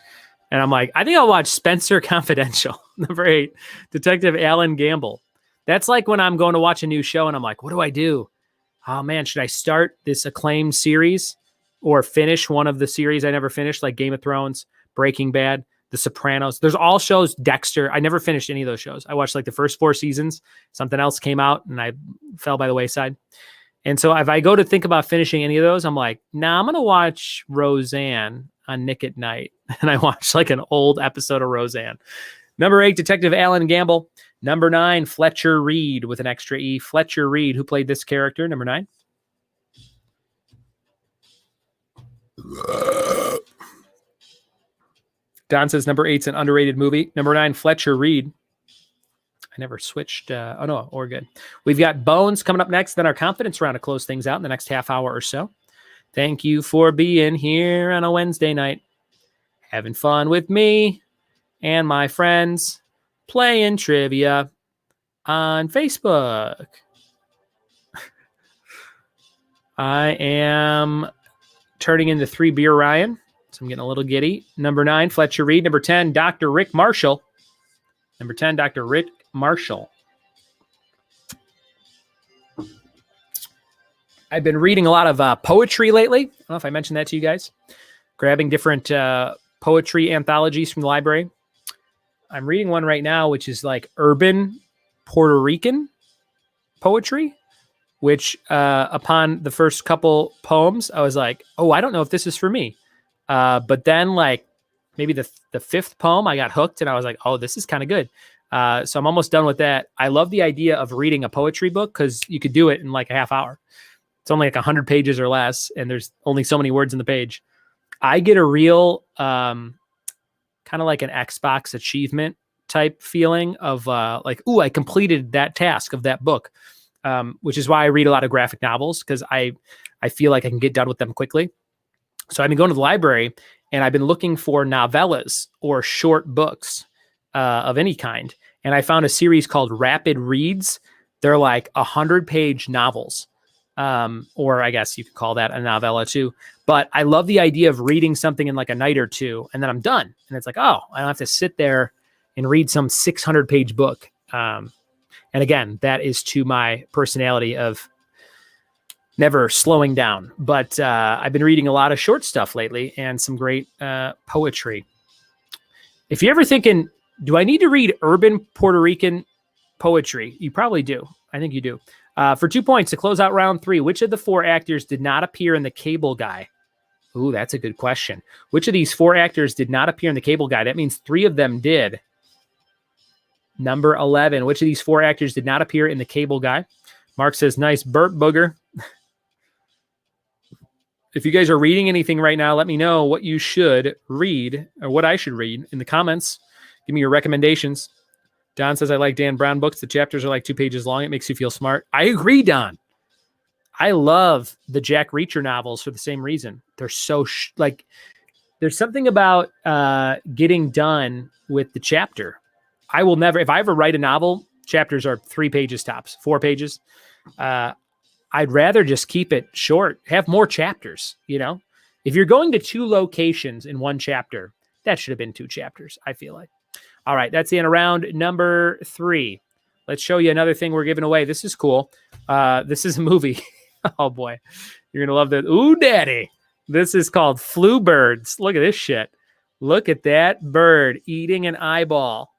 And I'm like, I think I'll watch Spencer Confidential. Number 8, Detective Alan Gamble. That's like when I'm going to watch a new show and I'm like, what do I do? Oh man, should I start this acclaimed series or finish one of the series I never finished, like Game of Thrones, Breaking Bad, The Sopranos? There's all shows, Dexter. I never finished any of those shows. I watched like the first 4 seasons. Something else came out and I fell by the wayside. And so if I go to think about finishing any of those, I'm like, nah, I'm going to watch Roseanne on Nick at Night. And I watched like an old episode of Roseanne. Number 8, Detective Alan Gamble. Number 9, Fletcher Reed with an extra E. Fletcher Reed, who played this character. Number 9. Don says number 8's an underrated movie. Number 9, Fletcher Reed. I never switched. Oh, no, we're good. We've got Bones coming up next, then our confidence round to close things out in the next half hour or so. Thank you for being here on a Wednesday night, having fun with me and my friends, playing trivia on Facebook. I am turning into 3 Beer Ryan, so I'm getting a little giddy. Number 9, Fletcher Reed. Number 10, Dr. Rick Marshall. Number 10, Dr. Rick Marshall. I've been reading a lot of poetry lately. I don't know if I mentioned that to you guys. Grabbing different poetry anthologies from the library. I'm reading one right now, which is like urban Puerto Rican poetry, which upon the first couple poems, I was like, oh, I don't know if this is for me. But then like maybe the 5th poem, I got hooked and I was like, oh, this is kind of good. So I'm almost done with that. I love the idea of reading a poetry book because you could do it in like a half hour. It's only like 100 pages or less, and there's only so many words in the page. I get a real kind of like an Xbox achievement type feeling of like, ooh, I completed that task of that book, which is why I read a lot of graphic novels, because I feel like I can get done with them quickly. So I've been going to the library and I've been looking for novellas or short books of any kind. And I found a series called Rapid Reads. They're like 100-page novels. Or I guess you could call that a novella too. But I love the idea of reading something in like a night or two, and then I'm done. And it's like, oh, I don't have to sit there and read some 600-page book. And again, that is to my personality of never slowing down. But I've been reading a lot of short stuff lately and some great poetry. If you're ever thinking, do I need to read urban Puerto Rican poetry? You probably do. I think you do. For 2 points to close out round 3, which of the 4 actors did not appear in The Cable Guy? Ooh, that's a good question. Which of these 4 actors did not appear in The Cable Guy? That means 3 of them did. Number 11. Which of these 4 actors did not appear in The Cable Guy? Mark says, nice burp, booger. If you guys are reading anything right now, let me know what you should read or what I should read in the comments. Give me your recommendations. Don says, I like Dan Brown books. The chapters are like 2 pages long. It makes you feel smart. I agree, Don. I love the Jack Reacher novels for the same reason. They're so like There's something about getting done with the chapter. I will never, if I ever write a novel, chapters are 3 pages tops, 4 pages. I'd rather just keep it short, have more chapters, you know? If you're going to 2 locations in 1 chapter, that should have been 2 chapters, I feel like. All right, that's the end of round number 3. Let's show you another thing we're giving away. This is cool. This is a movie. Oh, boy. You're going to love that. Ooh, daddy. This is called Flu Birds. Look at this shit. Look at that bird eating an eyeball.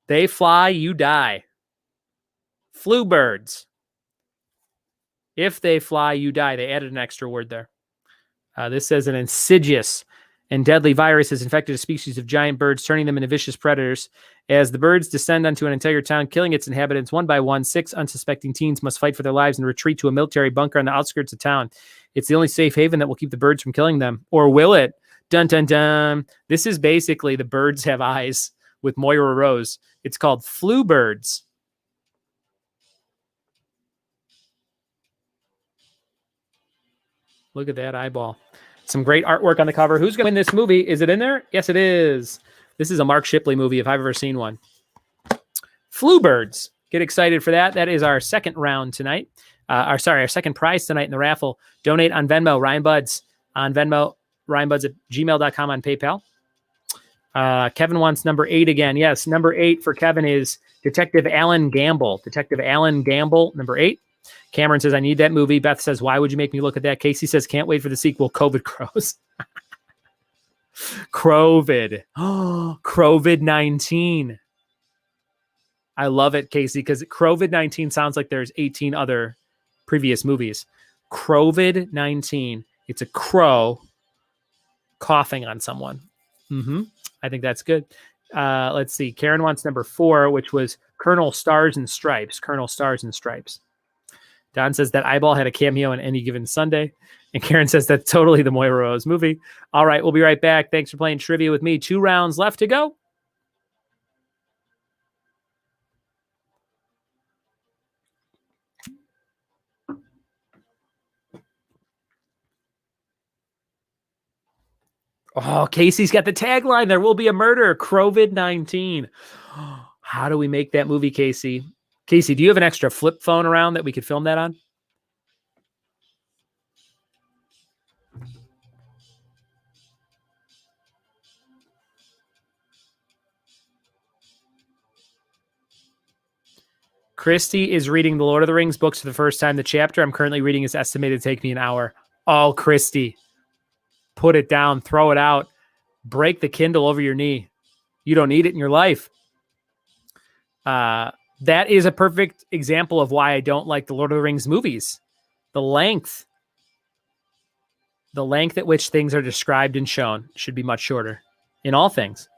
They fly, you die. Flu birds. If they fly, you die. They added an extra word there. This says an insidious and deadly virus has infected a species of giant birds, turning them into vicious predators. As the birds descend onto an entire town, killing its inhabitants one by one, 6 unsuspecting teens must fight for their lives and retreat to a military bunker on the outskirts of town. It's the only safe haven that will keep the birds from killing them. Or will it? Dun, dun, dun. This is basically The Birds Have Eyes with Moira Rose. It's called Flu Birds. Look at that eyeball. Some great artwork on the cover. Who's going to win this movie? Is it in there? Yes, it is. This is a Mark Shipley movie if I've ever seen one. Flu Birds. Get excited for that. That is our second round tonight. Our second prize tonight in the raffle. Donate on Venmo, Ryan Buds on Venmo, ryanbuds@gmail.com on PayPal. Kevin wants number 8 again. Yes, number 8 for Kevin is Detective Alan Gamble. Detective Alan Gamble, number 8. Cameron says, I need that movie. Beth says, why would you make me look at that? Casey says, can't wait for the sequel. COVID crows. Crovid. Oh, COVID-19. I love it, Casey, because COVID-19 sounds like there's 18 other previous movies. COVID-19. It's a crow coughing on someone. I think that's good. Let's see. Karen wants number 4, which was Colonel Stars and Stripes. Colonel Stars and Stripes. Don says that eyeball had a cameo on Any Given Sunday. And Karen says that's totally the Moira Rose movie. All right, we'll be right back. Thanks for playing trivia with me. 2 rounds left to go. Oh, Casey's got the tagline. There will be a murder. COVID-19. How do we make that movie, Casey? Casey, do you have an extra flip phone around that we could film that on? Christy is reading the Lord of the Rings books for the first time. The chapter I'm currently reading is estimated to take me an hour. Oh, Christy, put it down, throw it out, break the Kindle over your knee. You don't need it in your life. That is a perfect example of why I don't like the Lord of the Rings movies. The length at which things are described and shown should be much shorter in all things.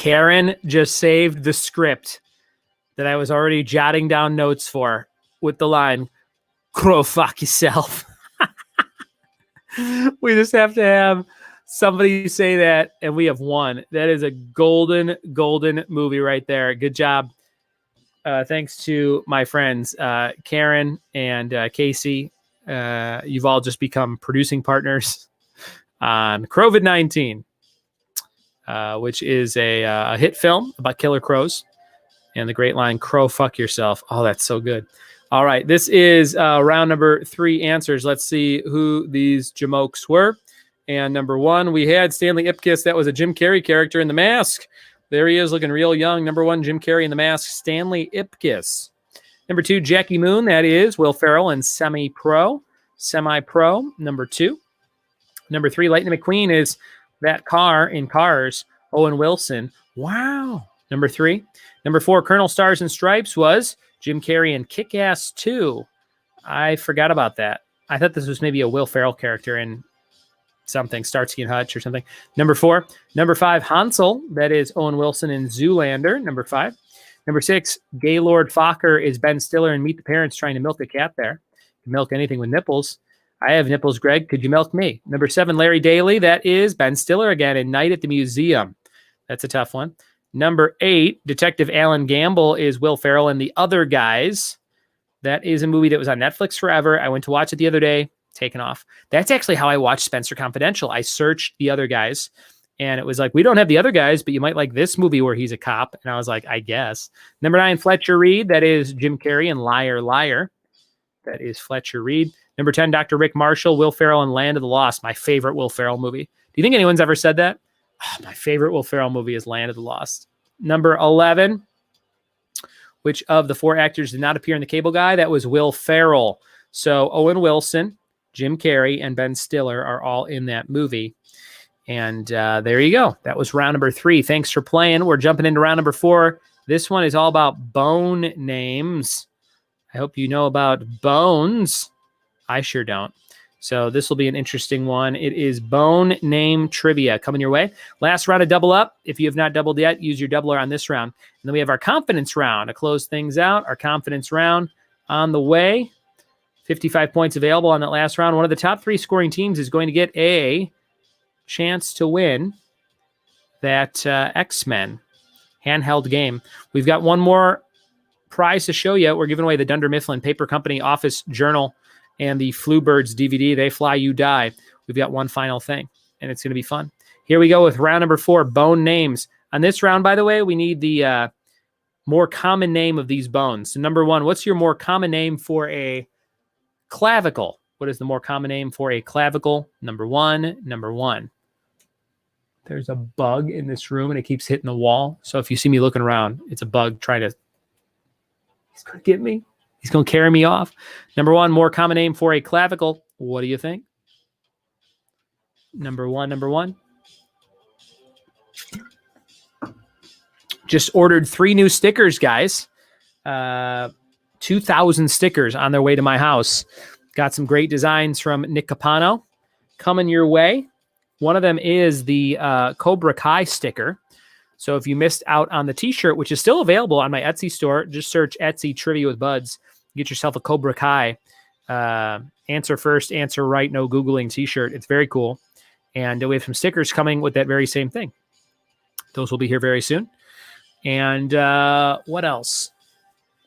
Karen just saved the script that I was already jotting down notes for with the line, "Crow fuck yourself." We just have to have somebody say that, and we have one. That is a golden movie right there. Good job. Thanks to my friends, Karen and Casey. You've all just become producing partners on COVID-19, which is a hit film about killer crows. And the great line, "Crow fuck yourself." Oh, that's so good. All right, this is round number 3 answers. Let's see who these jamokes were. And number 1, we had Stanley Ipkiss. That was a Jim Carrey character in The Mask. There he is, looking real young. Number 1, Jim Carrey in The Mask, Stanley Ipkiss. Number 2, Jackie Moon. That is Will Ferrell in Semi-Pro. Number 2. Number 3, Lightning McQueen is that car in Cars, Owen Wilson. Wow. Number 3. Number 4, Colonel Stars and Stripes was Jim Carrey in Kick-Ass 2. I forgot about that. I thought this was maybe a Will Ferrell character in something, Starsky and Hutch or something. Number 4. Number 5, Hansel. That is Owen Wilson in Zoolander. Number 5. Number 6, Gaylord Fokker is Ben Stiller in Meet the Parents trying to milk a cat there. You can milk anything with nipples. I have nipples, Greg. Could you milk me? Number 7, Larry Daly. That is Ben Stiller again in Night at the Museum. That's a tough one. Number 8, Detective Alan Gamble is Will Ferrell in The Other Guys. That is a movie that was on Netflix forever. I went to watch it the other day. Taken off. That's actually how I watched Spencer Confidential. I searched The Other Guys, and it was like, we don't have The Other Guys, but you might like this movie where he's a cop. And I was like, I guess. Number 9, Fletcher Reed. That is Jim Carrey in Liar, Liar. That is Fletcher Reed. Number 10, Dr. Rick Marshall, Will Ferrell in Land of the Lost. My favorite Will Ferrell movie. Do you think anyone's ever said that? Oh, my favorite Will Ferrell movie is Land of the Lost. Number 11, which of the 4 actors did not appear in The Cable Guy? That was Will Ferrell. So Owen Wilson, Jim Carrey, and Ben Stiller are all in that movie. And there you go. That was round number 3. Thanks for playing. We're jumping into round number 4. This one is all about bone names. I hope you know about bones. I sure don't. So this will be an interesting one. It is bone name trivia coming your way. Last round of double up. If you have not doubled yet, use your doubler on this round. And then we have our confidence round to close things out. Our confidence round on the way. 55 points available on that last round. One of the top 3 scoring teams is going to get a chance to win that X-Men handheld game. We've got one more prize to show you. We're giving away the Dunder Mifflin Paper Company Office Journal and the Flu-Birds DVD, They Fly, You Die. We've got one final thing, and it's going to be fun. Here we go with round number 4, bone names. On this round, by the way, we need the more common name of these bones. So number 1, what's your more common name for a clavicle? What is the more common name for a clavicle? Number 1. There's a bug in this room, and it keeps hitting the wall. So if you see me looking around, it's a bug trying to... He's going to get me. He's going to carry me off. Number 1, more common name for a clavicle. What do you think? Number one. Just ordered 3 new stickers, guys. 2,000 stickers on their way to my house. Got some great designs from Nick Capano coming your way. One of them is the Cobra Kai sticker. So if you missed out on the t-shirt, which is still available on my Etsy store, just search Etsy Trivia with Buds. Get yourself a Cobra Kai answer first, answer right, no Googling t-shirt. It's very cool. And we have some stickers coming with that very same thing. Those will be here very soon. And what else?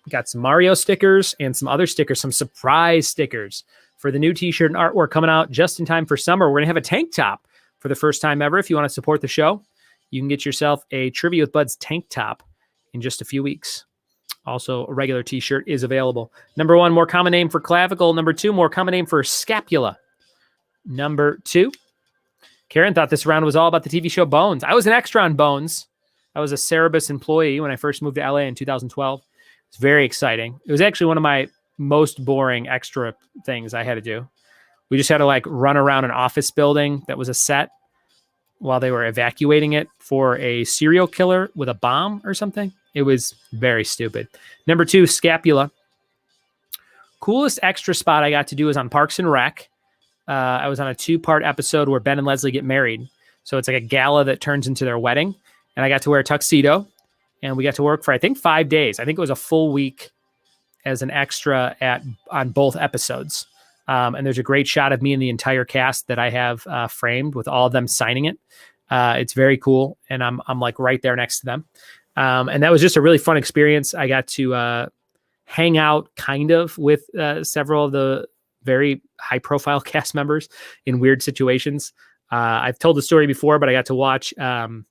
Got some Mario stickers and some other stickers, some surprise stickers for the new t-shirt and artwork coming out just in time for summer. We're going to have a tank top for the first time ever. If you want to support the show, you can get yourself a Trivia with Buds tank top in just a few weeks. Also, a regular t-shirt is available. Number 1, more common name for clavicle. Number 2, more common name for scapula. Number 2, Karen thought this round was all about the TV show Bones. I was an extra on Bones. I was a Cerebus employee when I first moved to LA in 2012. It's very exciting. It was actually one of my most boring extra things I had to do. We just had to run around an office building that was a set while they were evacuating it for a serial killer with a bomb or something. It was very stupid. Number 2, scapula. Coolest extra spot I got to do was on Parks and Rec. I was on a 2-part episode where Ben and Leslie get married. So it's like a gala that turns into their wedding. and I got to wear a tuxedo, and we got to work for, I think, 5 days. I think it was a full week as an extra on both episodes. And there's a great shot of me and the entire cast that I have framed with all of them signing it. It's very cool, and I'm like right there next to them. And that was just a really fun experience. I got to hang out kind of with several of the very high profile cast members in weird situations. I've told the story before, but I got to watch the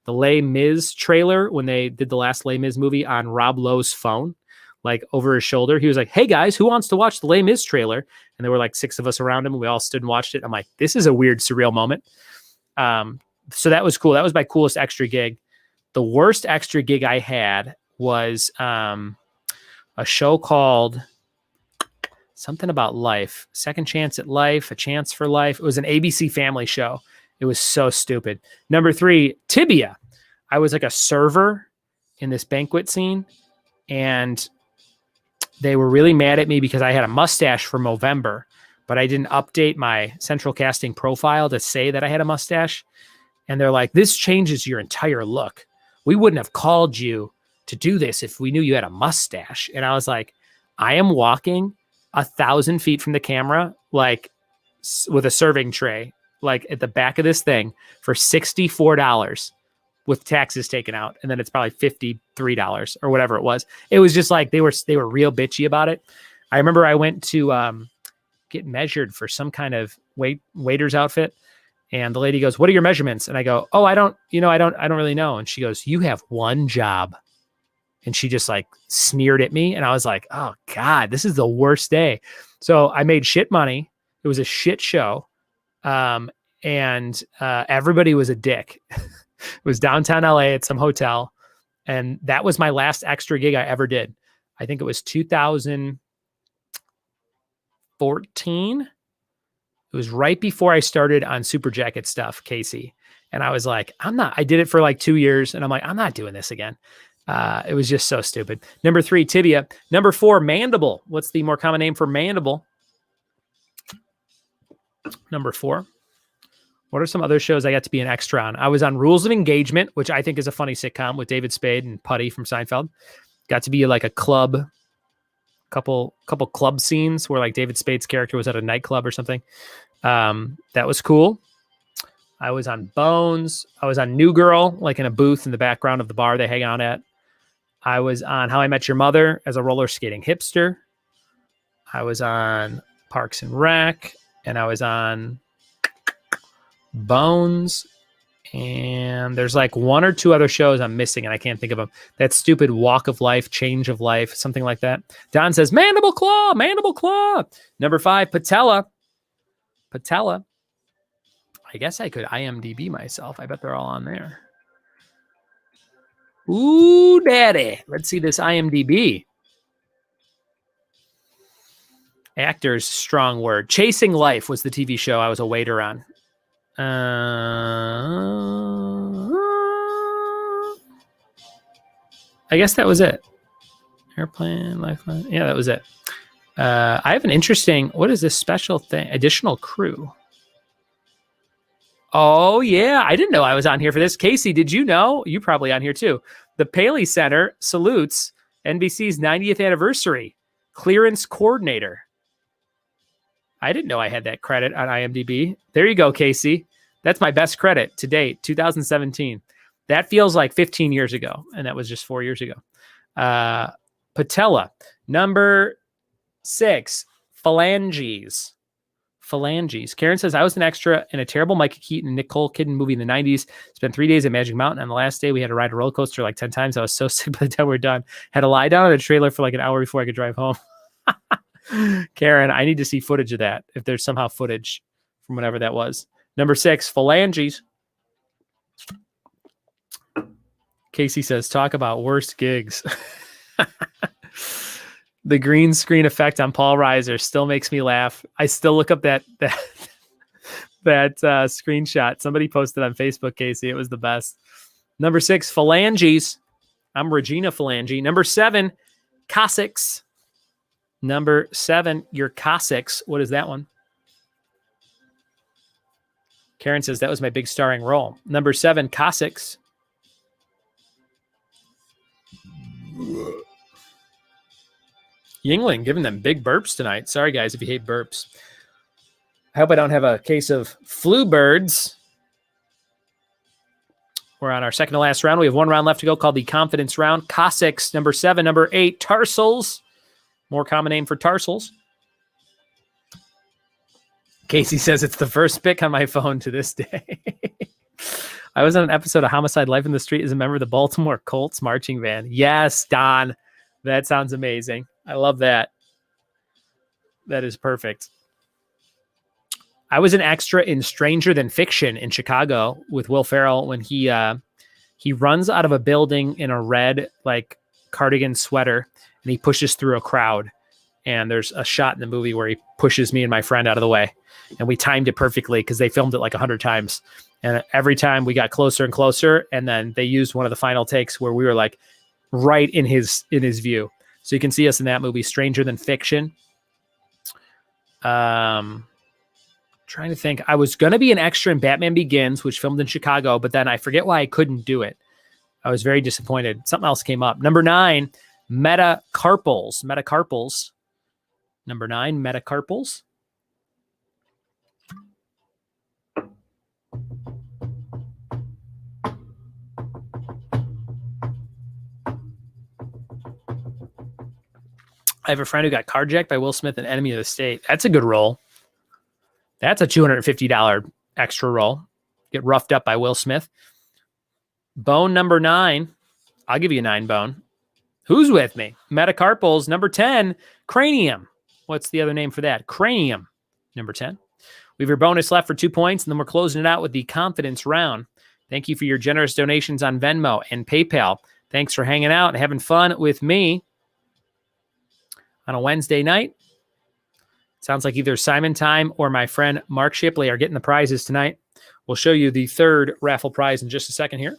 Les Mis trailer when they did the last Les Mis movie on Rob Lowe's phone, like over his shoulder. He was like, "Hey guys, who wants to watch the Les Mis trailer?" And there were like 6 of us around him, and we all stood and watched it. I'm like, this is a weird, surreal moment. So that was cool. That was my coolest extra gig. The worst extra gig I had was a show called something about life, Second Chance at Life, A Chance for Life. It was an ABC Family show. It was so stupid. Number 3, Tibia. I was like a server in this banquet scene, and they were really mad at me because I had a mustache for Movember, but I didn't update my central casting profile to say that I had a mustache. And they're like, "This changes your entire look. We wouldn't have called you to do this if we knew you had a mustache." And I was like, I am walking 1,000 feet from the camera, like with a serving tray, like at the back of this thing for $64 with taxes taken out. And then it's probably $53 or whatever it was. It was just like, they were real bitchy about it. I remember I went to get measured for some kind of waiter's outfit. And the lady goes, "What are your measurements?" And I go, "Oh, I don't really know." And she goes, "You have one job." And she just like sneered at me. And I was like, oh God, this is the worst day. So I made shit money. It was a shit show. And everybody was a dick. It was downtown LA at some hotel. And that was my last extra gig I ever did. I think it was 2014. It was right before I started on Super Jacket stuff, Casey. And I was like, I did it for like 2 years. And I'm like, I'm not doing this again. It was just so stupid. Number 3, Tibia. Number 4, Mandible. What's the more common name for Mandible? Number 4. What are some other shows I got to be an extra on? I was on Rules of Engagement, which I think is a funny sitcom with David Spade and Putty from Seinfeld. Got to be like a club, couple club scenes where like David Spade's character was at a nightclub or something. That was cool. I was on Bones. I was on New Girl, like in a booth in the background of the bar they hang out at. I was on How I Met Your Mother as a roller skating hipster. I was on Parks and Rec, and I was on Bones. And there's like 1 or 2 other shows I'm missing, and I can't think of them. That stupid Walk of Life, Change of Life, something like that. Don says, Mandible Claw, Mandible Claw. Number 5, Patella. Patella. I guess I could IMDb myself. I bet they're all on there. Ooh, daddy. Let's see this IMDb. Actors, strong word. Chasing Life was the TV show I was a waiter on. I guess that was it. Airplane, Lifeline. Yeah, that was it. I have an interesting, what is this special thing? Additional crew. Oh, yeah. I didn't know I was on here for this. Casey, did you know? You probably on here too. The Paley Center salutes NBC's 90th anniversary clearance coordinator. I didn't know I had that credit on IMDb. There you go, Casey. That's my best credit to date, 2017. That feels like 15 years ago, and that was just 4 years ago. Patella. Number 6, Phalanges. Phalanges. Karen says, I was an extra in a terrible Micah Keaton and Nicole Kidman movie in the 90s. Spent 3 days at Magic Mountain. On the last day, we had to ride a roller coaster like 10 times. I was so sick by the time we were done. Had to lie down in a trailer for like an hour before I could drive home. Karen, I need to see footage of that, if there's somehow footage from whatever that was. Number 6, Phalanges. Casey says, talk about worst gigs. The green screen effect on Paul Reiser still makes me laugh. I still look up that screenshot. Somebody posted on Facebook, Casey. It was the best. Number 6, Phalanges. I'm Regina Phalange. Number 7, Cossacks. Number 7, your Cossacks. What is that one? Karen says, that was my big starring role. Number 7, Cossacks. Yingling giving them big burps tonight. Sorry, guys, if you hate burps. I hope I don't have a case of flu birds. We're on our second to last round. We have one round left to go called the confidence round. Cossacks, number 7. Number 8, tarsals. More common name for tarsals. Casey says it's the first pick on my phone to this day. I was on an episode of Homicide: Life in the Street as a member of the Baltimore Colts marching band. Yes, Don. That sounds amazing. I love that. That is perfect. I was an extra in Stranger Than Fiction in Chicago with Will Ferrell when he runs out of a building in a red like cardigan sweater and he pushes through a crowd. And there's a shot in the movie where he pushes me and my friend out of the way. And we timed it perfectly because they filmed it like 100 times. And every time we got closer and closer. And then they used one of the final takes where we were like right in his view. So you can see us in that movie, Stranger Than Fiction. Trying to think. I was going to be an extra in Batman Begins, which filmed in Chicago, but then I forget why I couldn't do it. I was very disappointed. Something else came up. Number 9, metacarpals. Metacarpals. Number 9, metacarpals. I have a friend who got carjacked by Will Smith in Enemy of the State. That's a good role. That's a $250 extra role. Get roughed up by Will Smith. Bone number 9. I'll give you a 9 bone. Who's with me? Metacarpals. Number 10, cranium. What's the other name for that? Cranium. Number 10. We have your bonus left for 2 points, and then we're closing it out with the confidence round. Thank you for your generous donations on Venmo and PayPal. Thanks for hanging out and having fun with me on a Wednesday night. Sounds like either Simon Time or my friend Mark Shipley are getting the prizes tonight. We'll show you the third raffle prize in just a second here.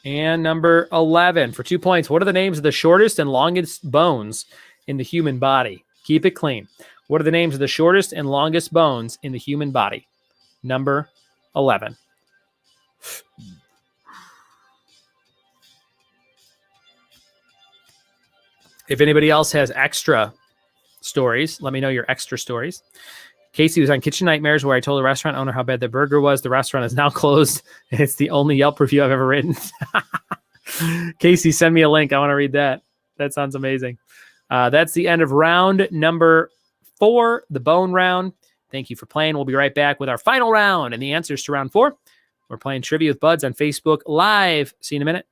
And number 11 for 2 points. What are the names of the shortest and longest bones in the human body? Keep it clean. What are the names of the shortest and longest bones in the human body? Number 11. If anybody else has extra stories, let me know your extra stories. Casey was on Kitchen Nightmares where I told the restaurant owner how bad the burger was. The restaurant is now closed, and it's the only Yelp review I've ever written. Casey, send me a link. I want to read that. That sounds amazing. That's the end of round number 4, the bone round. Thank you for playing. We'll be right back with our final round and the answers to round 4. We're playing Trivia with Buds on Facebook Live. See you in a minute.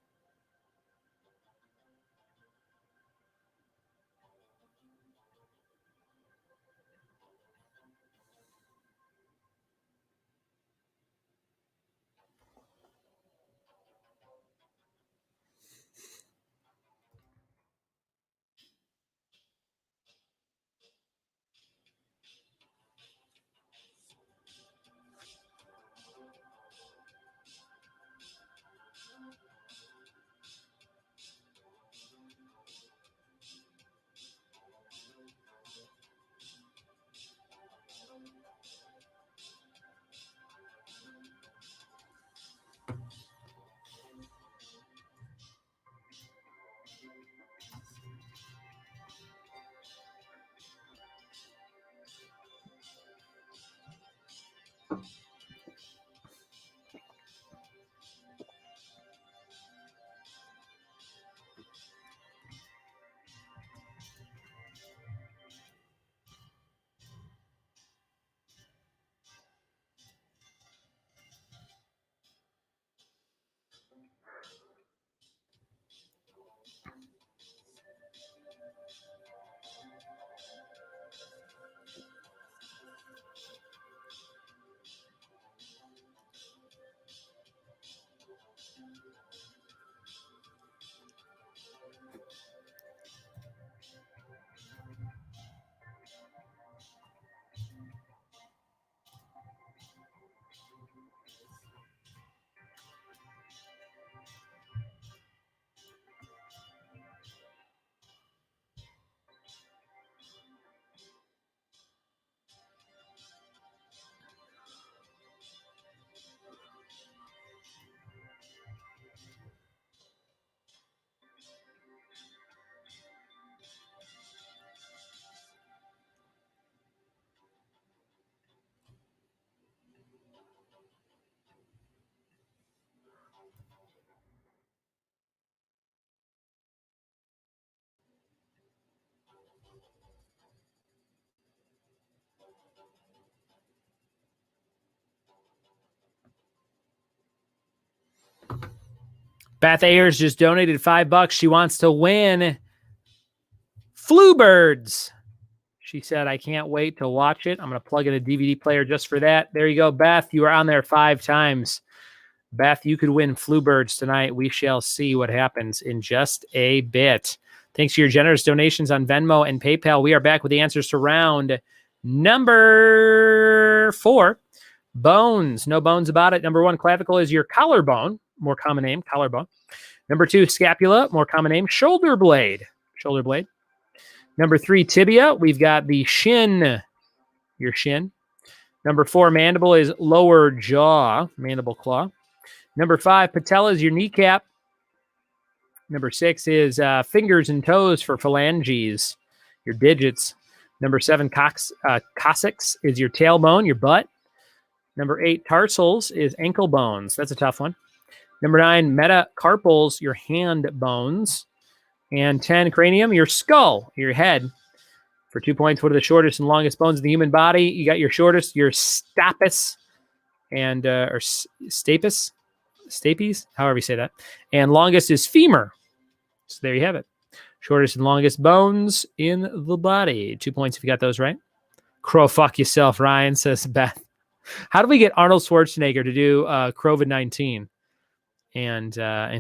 Beth Ayers just donated $5. She wants to win Fluebirds. She said, I can't wait to watch it. I'm going to plug in a DVD player just for that. There you go, Beth. You are on there 5 times. Beth, you could win Fluebirds tonight. We shall see what happens in just a bit. Thanks for your generous donations on Venmo and PayPal. We are back with the answers to round number 4. Bones. No bones about it. Number 1, clavicle is your collarbone. More common name, collarbone. Number 2, scapula. More common name, shoulder blade. Shoulder blade. Number 3, tibia. We've got the shin. Your shin. Number 4, mandible is lower jaw. Mandible claw. Number 5, patella is your kneecap. Number 6 is fingers and toes for phalanges, your digits. Number 7, coccyx is your tailbone, your butt. Number 8, tarsals is ankle bones. That's a tough one. Number 9, metacarpals, your hand bones. And 10, cranium, your skull, your head. For 2 points, what are the shortest and longest bones of the human body? You got your shortest, your stapes, and or stapes, however you say that. And longest is femur. So there you have it. Shortest and longest bones in the body. 2 points if you got those right. Crow fuck yourself, Ryan, says Beth. How do we get Arnold Schwarzenegger to do COVID-19 and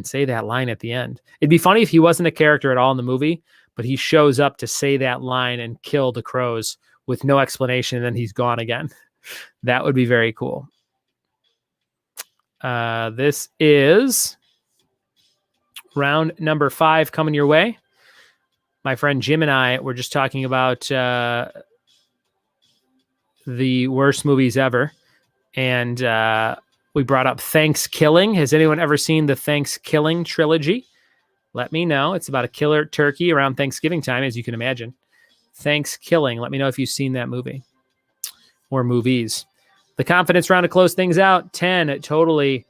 say that line at the end? It'd be funny if he wasn't a character at all in the movie, but he shows up to say that line and kill the crows with no explanation, and then he's gone again. That would be very cool. This is round number 5 coming your way. My friend Jim and I were just talking about the worst movies ever. And we brought up Thanksgiving. Has anyone ever seen the Thanksgiving trilogy? Let me know. It's about a killer turkey around Thanksgiving time, as you can imagine. Thanksgiving. Let me know if you've seen that movie or movies. The confidence round to close things out. 10 totally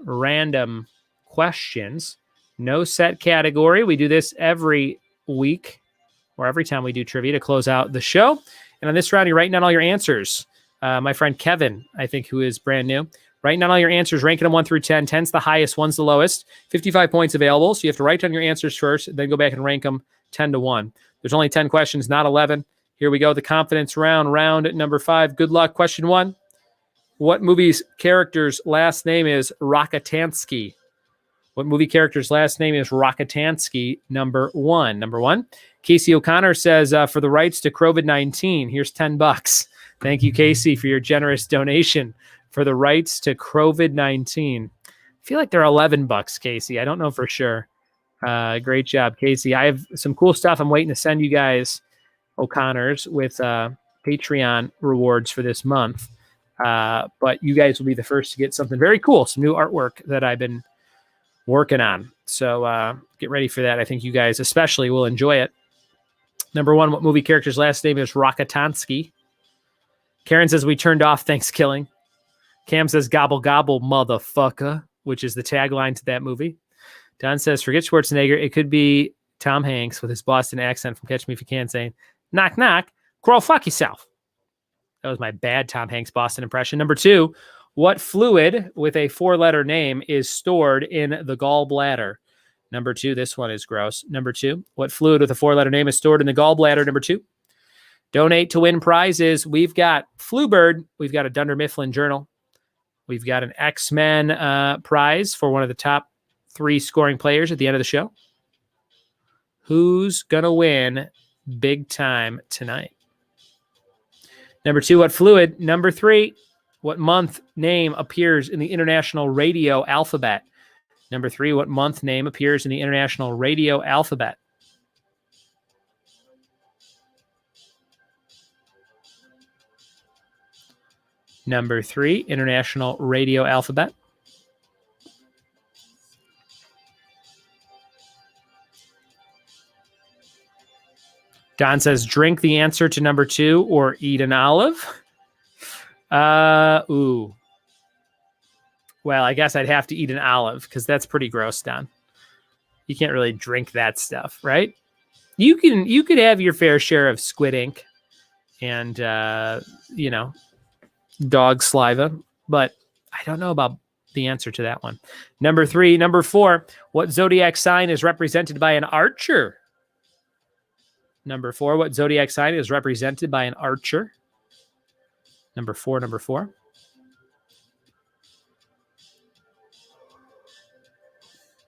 random questions. No set category. We do this every week or every time we do trivia to close out the show. And on this round, you're writing down all your answers. My friend Kevin, I think, who is brand new, writing down all your answers, ranking them 1 through 10. 10's the highest, 1's the lowest. 55 points available. So you have to write down your answers first, then go back and rank them 10 to 1. There's only 10 questions, not 11. Here we go. The confidence round, round number 5. Good luck. Question 1. What movie's character's last name is Rokatansky? What movie character's last name is Rokatansky? Number 1. Number 1. Casey O'Connor says, for the rights to COVID-19, here's $10. Thank you, Casey, for your generous donation for the rights to COVID-19. I feel like they're $11, Casey. I don't know for sure. Great job, Casey. I have some cool stuff I'm waiting to send you guys, O'Connors, with Patreon rewards for this month. But you guys will be the first to get something very cool, some new artwork that I've been working on. So get ready for that. I think you guys especially will enjoy it. Number 1, what movie character's last name is Rokatansky? Karen says we turned off Thanksgiving. Cam says gobble gobble motherfucker, which is the tagline to that movie. Don says forget Schwarzenegger. It could be Tom Hanks with his Boston accent from Catch Me If You Can saying knock knock, grow fuck yourself. That was my bad Tom Hanks Boston impression. Number 2, what fluid with a 4-letter name is stored in the gallbladder? Number 2, this one is gross. Number 2, what fluid with a 4-letter name is stored in the gallbladder? Number 2. Donate to win prizes. We've got Fluebird. We've got a Dunder Mifflin journal. We've got an X-Men prize for one of the top 3 scoring players at the end of the show. Who's going to win big time tonight? Number 2, what fluid? Number 3, what month name appears in the International Radio Alphabet? Number 3, what month name appears in the International Radio Alphabet? Number 3, International Radio Alphabet. Don says, drink the answer to number 2 or eat an olive. Ooh. Well, I guess I'd have to eat an olive because that's pretty gross, Don. You can't really drink that stuff, right? You could have your fair share of squid ink and, dog saliva, but I don't know about the answer to that one. Number 4, what zodiac sign is represented by an archer? Number 4, what zodiac sign is represented by an archer? Number 4.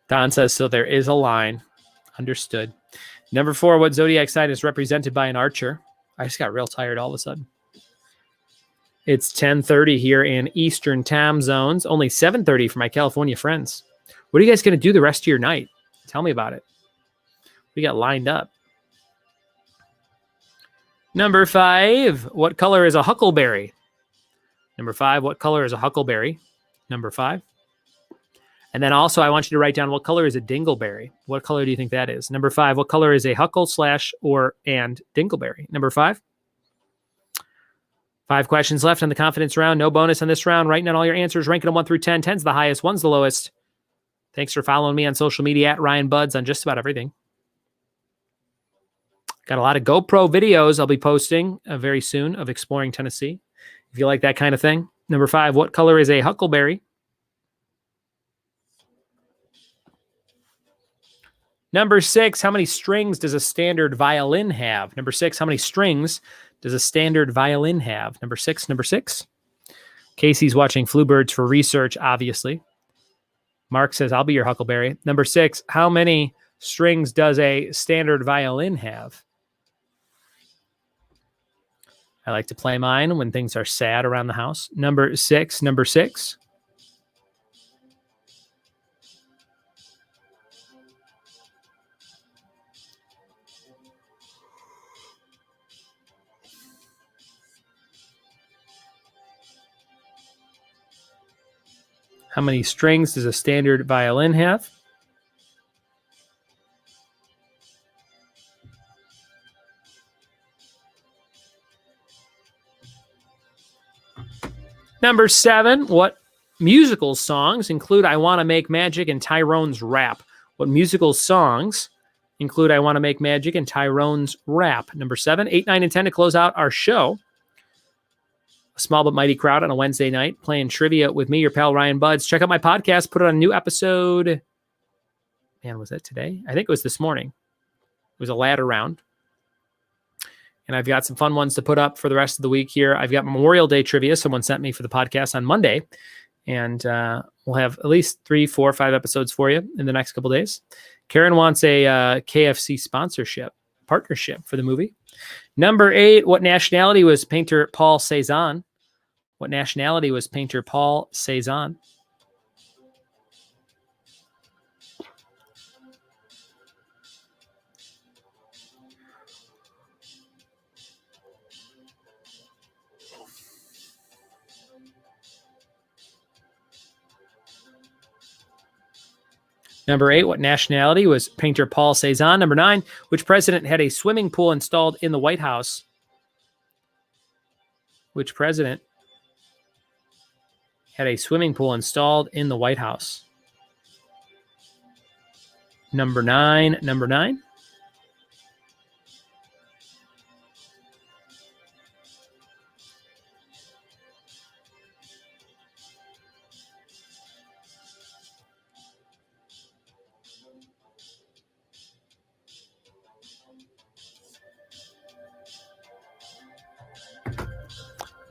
Don says, so there is a line. Understood. Number 4, what zodiac sign is represented by an archer? I just got real tired all of a sudden. It's 10:30 here in Eastern time zones. Only 7:30 for my California friends. What are you guys going to do the rest of your night? Tell me about it. We got lined up. Number 5, what color is a huckleberry? Number 5, what color is a huckleberry? Number 5. And then also, I want you to write down what color is a dingleberry. What color do you think that is? Number 5, what color is a huckle / and dingleberry? Number 5. 5 questions left on the confidence round. No bonus on this round. Writing down all your answers, ranking them 1 through 10. 10's the highest, 1's the lowest. Thanks for following me on social media at Ryan Buds on just about everything. Got a lot of GoPro videos I'll be posting very soon of exploring Tennessee. If you like that kind of thing. Number 5, what color is a huckleberry? Number 6, how many strings does a standard violin have? Number 6, how many strings does a standard violin have? Number 6. Casey's watching Fluebirds for research, obviously. Mark says, I'll be your huckleberry. Number 6, how many strings does a standard violin have? I like to play mine when things are sad around the house. Number 6. How many strings does a standard violin have? Number 7, what musical songs include I Want to Make Magic and Tyrone's Rap? What musical songs include I Want to Make Magic and Tyrone's Rap? Number 7, 8, 9, and 10 to close out our show. A small but mighty crowd on a Wednesday night playing trivia with me, your pal Ryan Buds. Check out my podcast. Put it on a new episode. Man, was that today? I think it was this morning. It was a ladder round. And I've got some fun ones to put up for the rest of the week here. I've got Memorial Day trivia someone sent me for the podcast on Monday. And we'll have at least 3, 4, 5 episodes for you in the next couple days. Karen wants a KFC partnership for the movie. Number 8, what nationality was painter Paul Cézanne? What nationality was painter Paul Cézanne? Number 8, what nationality was painter Paul Cézanne? Number 9, which president had a swimming pool installed in the White House? Which president had a swimming pool installed in the White House? Number 9.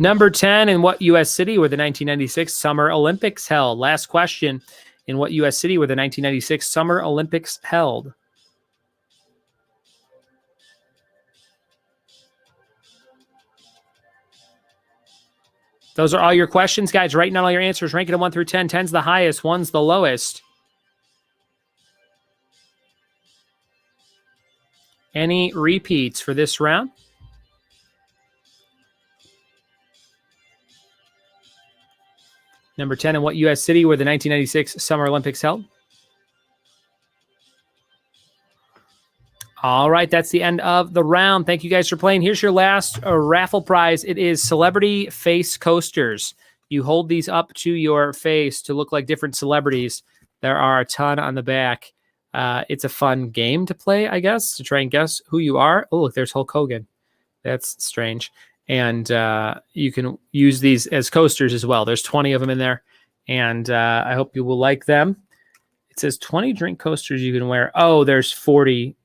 Number 10, in what U.S. city were the 1996 Summer Olympics held? Last question. In what U.S. city were the 1996 Summer Olympics held? Those are all your questions, guys. Writing down all your answers. Ranking them 1 through 10. 10's the highest. 1's the lowest. Any repeats for this round? Number 10, in what U.S. city were the 1996 Summer Olympics held? All right, that's the end of the round. Thank you guys for playing. Here's your last raffle prize. It is celebrity face coasters. You hold these up to your face to look like different celebrities. There are a ton on the back. It's a fun game to play, I guess, to try and guess who you are. Oh, look, there's Hulk Hogan. That's strange. And you can use these as coasters as well. There's 20 of them in there. and I hope you will like them. It says 20 drink coasters you can wear. Oh, there's 40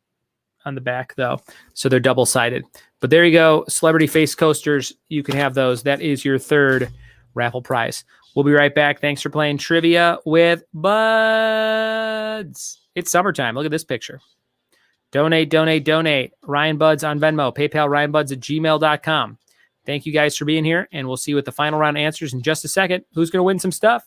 on the back, though, so they're double-sided. But there you go, celebrity face coasters. You can have those. That is your third raffle prize. We'll be right back. Thanks for playing Trivia with Buds. It's summertime. Look at this picture. Donate, donate, donate. Ryan Buds on Venmo. PayPal ryanbuds@gmail.com. Thank you guys for being here, and we'll see you with the final round answers in just a second. Who's going to win some stuff?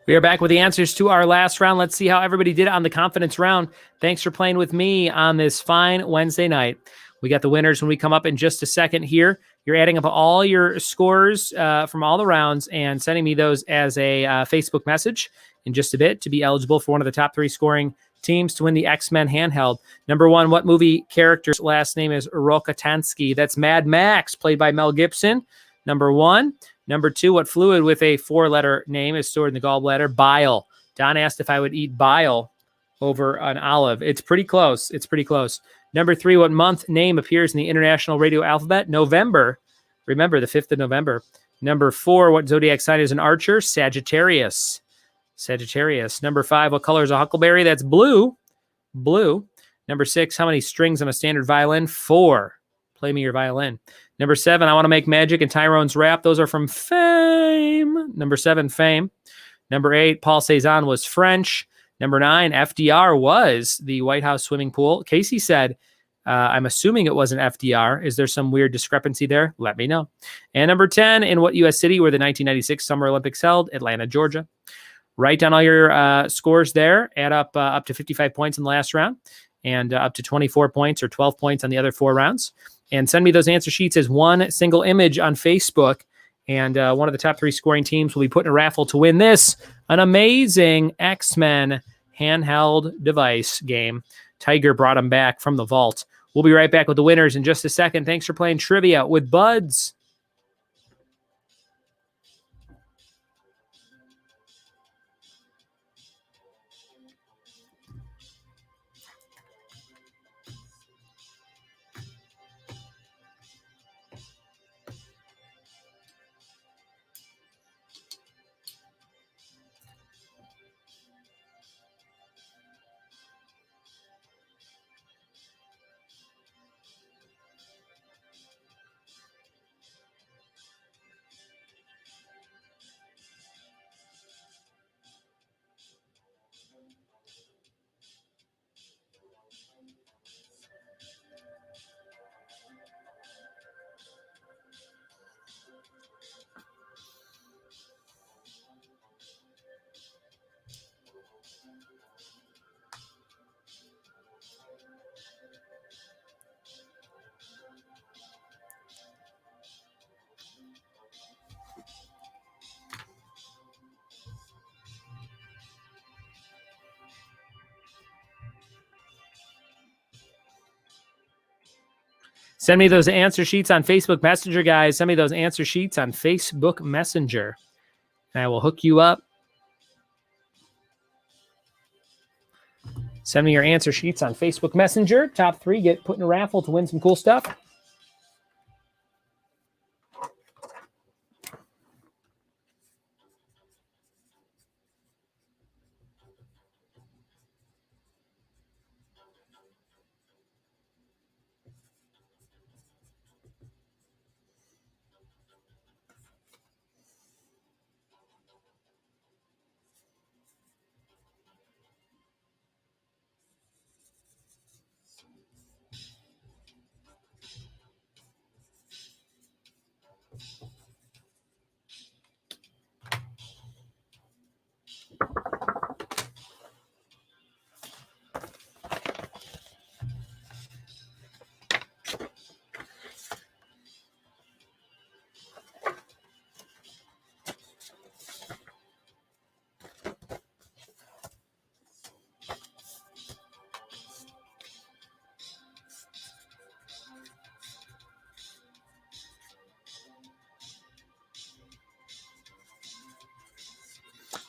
We are back with the answers to our last round. Let's see how everybody did on the confidence round. Thanks for playing with me on this fine Wednesday night. We got the winners when we come up in just a second here. You're adding up all your scores from all the rounds and sending me those as a Facebook message in just a bit to be eligible for one of the top 3 scoring teams to win the X-Men handheld. Number 1, what movie character's last name is Rokatansky? That's Mad Max, played by Mel Gibson. Number 1. Number 2, what fluid with a 4-letter name is stored in the gallbladder? Bile. Don asked if I would eat bile over an olive. It's pretty close. It's pretty close. Number 3, what month name appears in the International Radio Alphabet? November. Remember, the 5th of November. Number 4, what zodiac sign is an archer? Sagittarius. Sagittarius. Number 5, what color is a huckleberry? That's blue. Blue. Number 6, how many strings on a standard violin? 4. Play me your violin. Number 7, I Want to Make Magic and Tyrone's Rap. Those are from Fame. Number 7, Fame. Number 8, Paul Cézanne was French. Number 9, FDR was the White House swimming pool. Casey said, I'm assuming it wasn't FDR. Is there some weird discrepancy there? Let me know. And number 10, in what U.S. city were the 1996 Summer Olympics held? Atlanta, Georgia. Write down all your scores there. Add up to 55 points in the last round and up to 24 points or 12 points on the other 4 rounds. And send me those answer sheets as one single image on Facebook. And one of the top 3 scoring teams will be put in a raffle to win this, an amazing X-Men handheld device game. Tiger brought them back from the vault. We'll be right back with the winners in just a second. Thanks for playing Trivia with Buds. Send me those answer sheets on Facebook Messenger, guys. Send me those answer sheets on Facebook Messenger, and I will hook you up. Send me your answer sheets on Facebook Messenger. Top 3 get put in a raffle to win some cool stuff.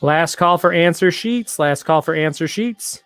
Last call for answer sheets. Last call for answer sheets.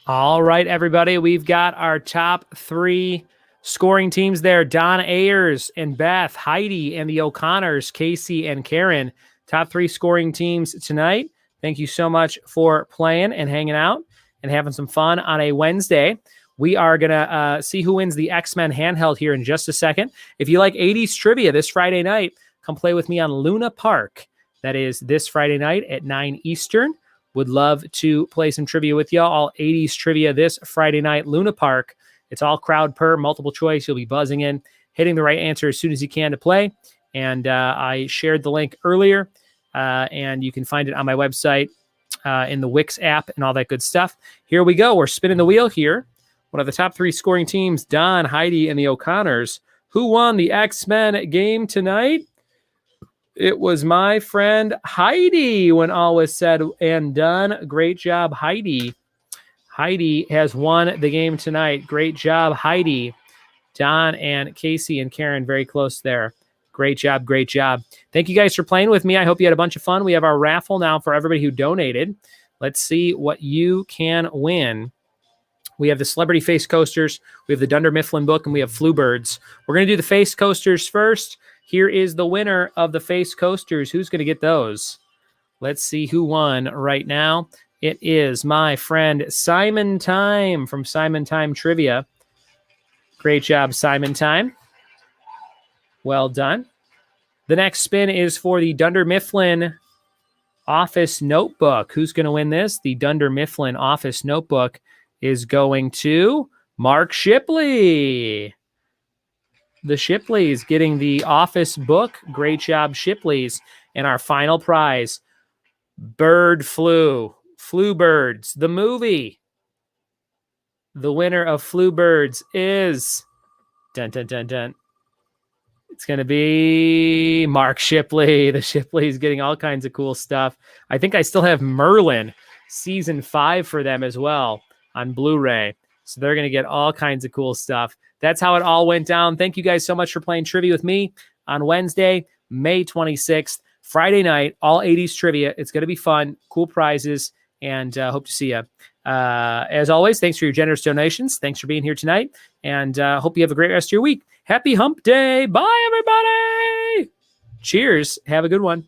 All right, everybody. We've got our top 3 scoring teams there. Don Ayers and Beth, Heidi and the O'Connors, Casey and Karen. Top 3 scoring teams tonight. Thank you so much for playing and hanging out and having some fun on a Wednesday. We are going to see who wins the X-Men handheld here in just a second. If you like 80s trivia this Friday night, come play with me on Luna Park. That is this Friday night at 9 Eastern. Would love to play some trivia with y'all. All 80s trivia this Friday night, Luna Park. It's all crowd per, multiple choice. You'll be buzzing in, hitting the right answer as soon as you can to play. And I shared the link earlier, and you can find it on my website in the Wix app and all that good stuff. Here we go. We're spinning the wheel here. One of the top 3 scoring teams, Don, Heidi, and the O'Connors. Who won the X-Men game tonight? It was my friend Heidi when all was said and done. Great job, Heidi. Heidi has won the game tonight. Great job, Heidi. Don and Casey and Karen, very close there. Great job, great job. Thank you guys for playing with me. I hope you had a bunch of fun. We have our raffle now for everybody who donated. Let's see what you can win. We have the Celebrity Face Coasters, we have the Dunder Mifflin book, and we have Fluebirds. We're going to do the Face Coasters first. Here is the winner of the Face Coasters. Who's going to get those? Let's see who won right now. It is my friend Simon Time from Simon Time Trivia. Great job, Simon Time. Well done. The next spin is for the Dunder Mifflin Office Notebook. Who's going to win this? The Dunder Mifflin Office Notebook is going to Mark Shipley. The Shipleys getting the Office book. Great job, Shipleys. And our final prize, Bird Flu. Fluebirds, the movie. The winner of Fluebirds is... Dun, dun, dun, dun. It's going to be Mark Shipley. The Shipley's getting all kinds of cool stuff. I think I still have Merlin season 5 for them as well on Blu-ray. So they're going to get all kinds of cool stuff. That's how it all went down. Thank you guys so much for playing trivia with me on Wednesday, May 26th, Friday night, all 80s trivia. It's going to be fun, cool prizes, and hope to see you. As always, thanks for your generous donations. Thanks for being here tonight, and hope you have a great rest of your week. Happy hump day. Bye, everybody. Cheers. Have a good one.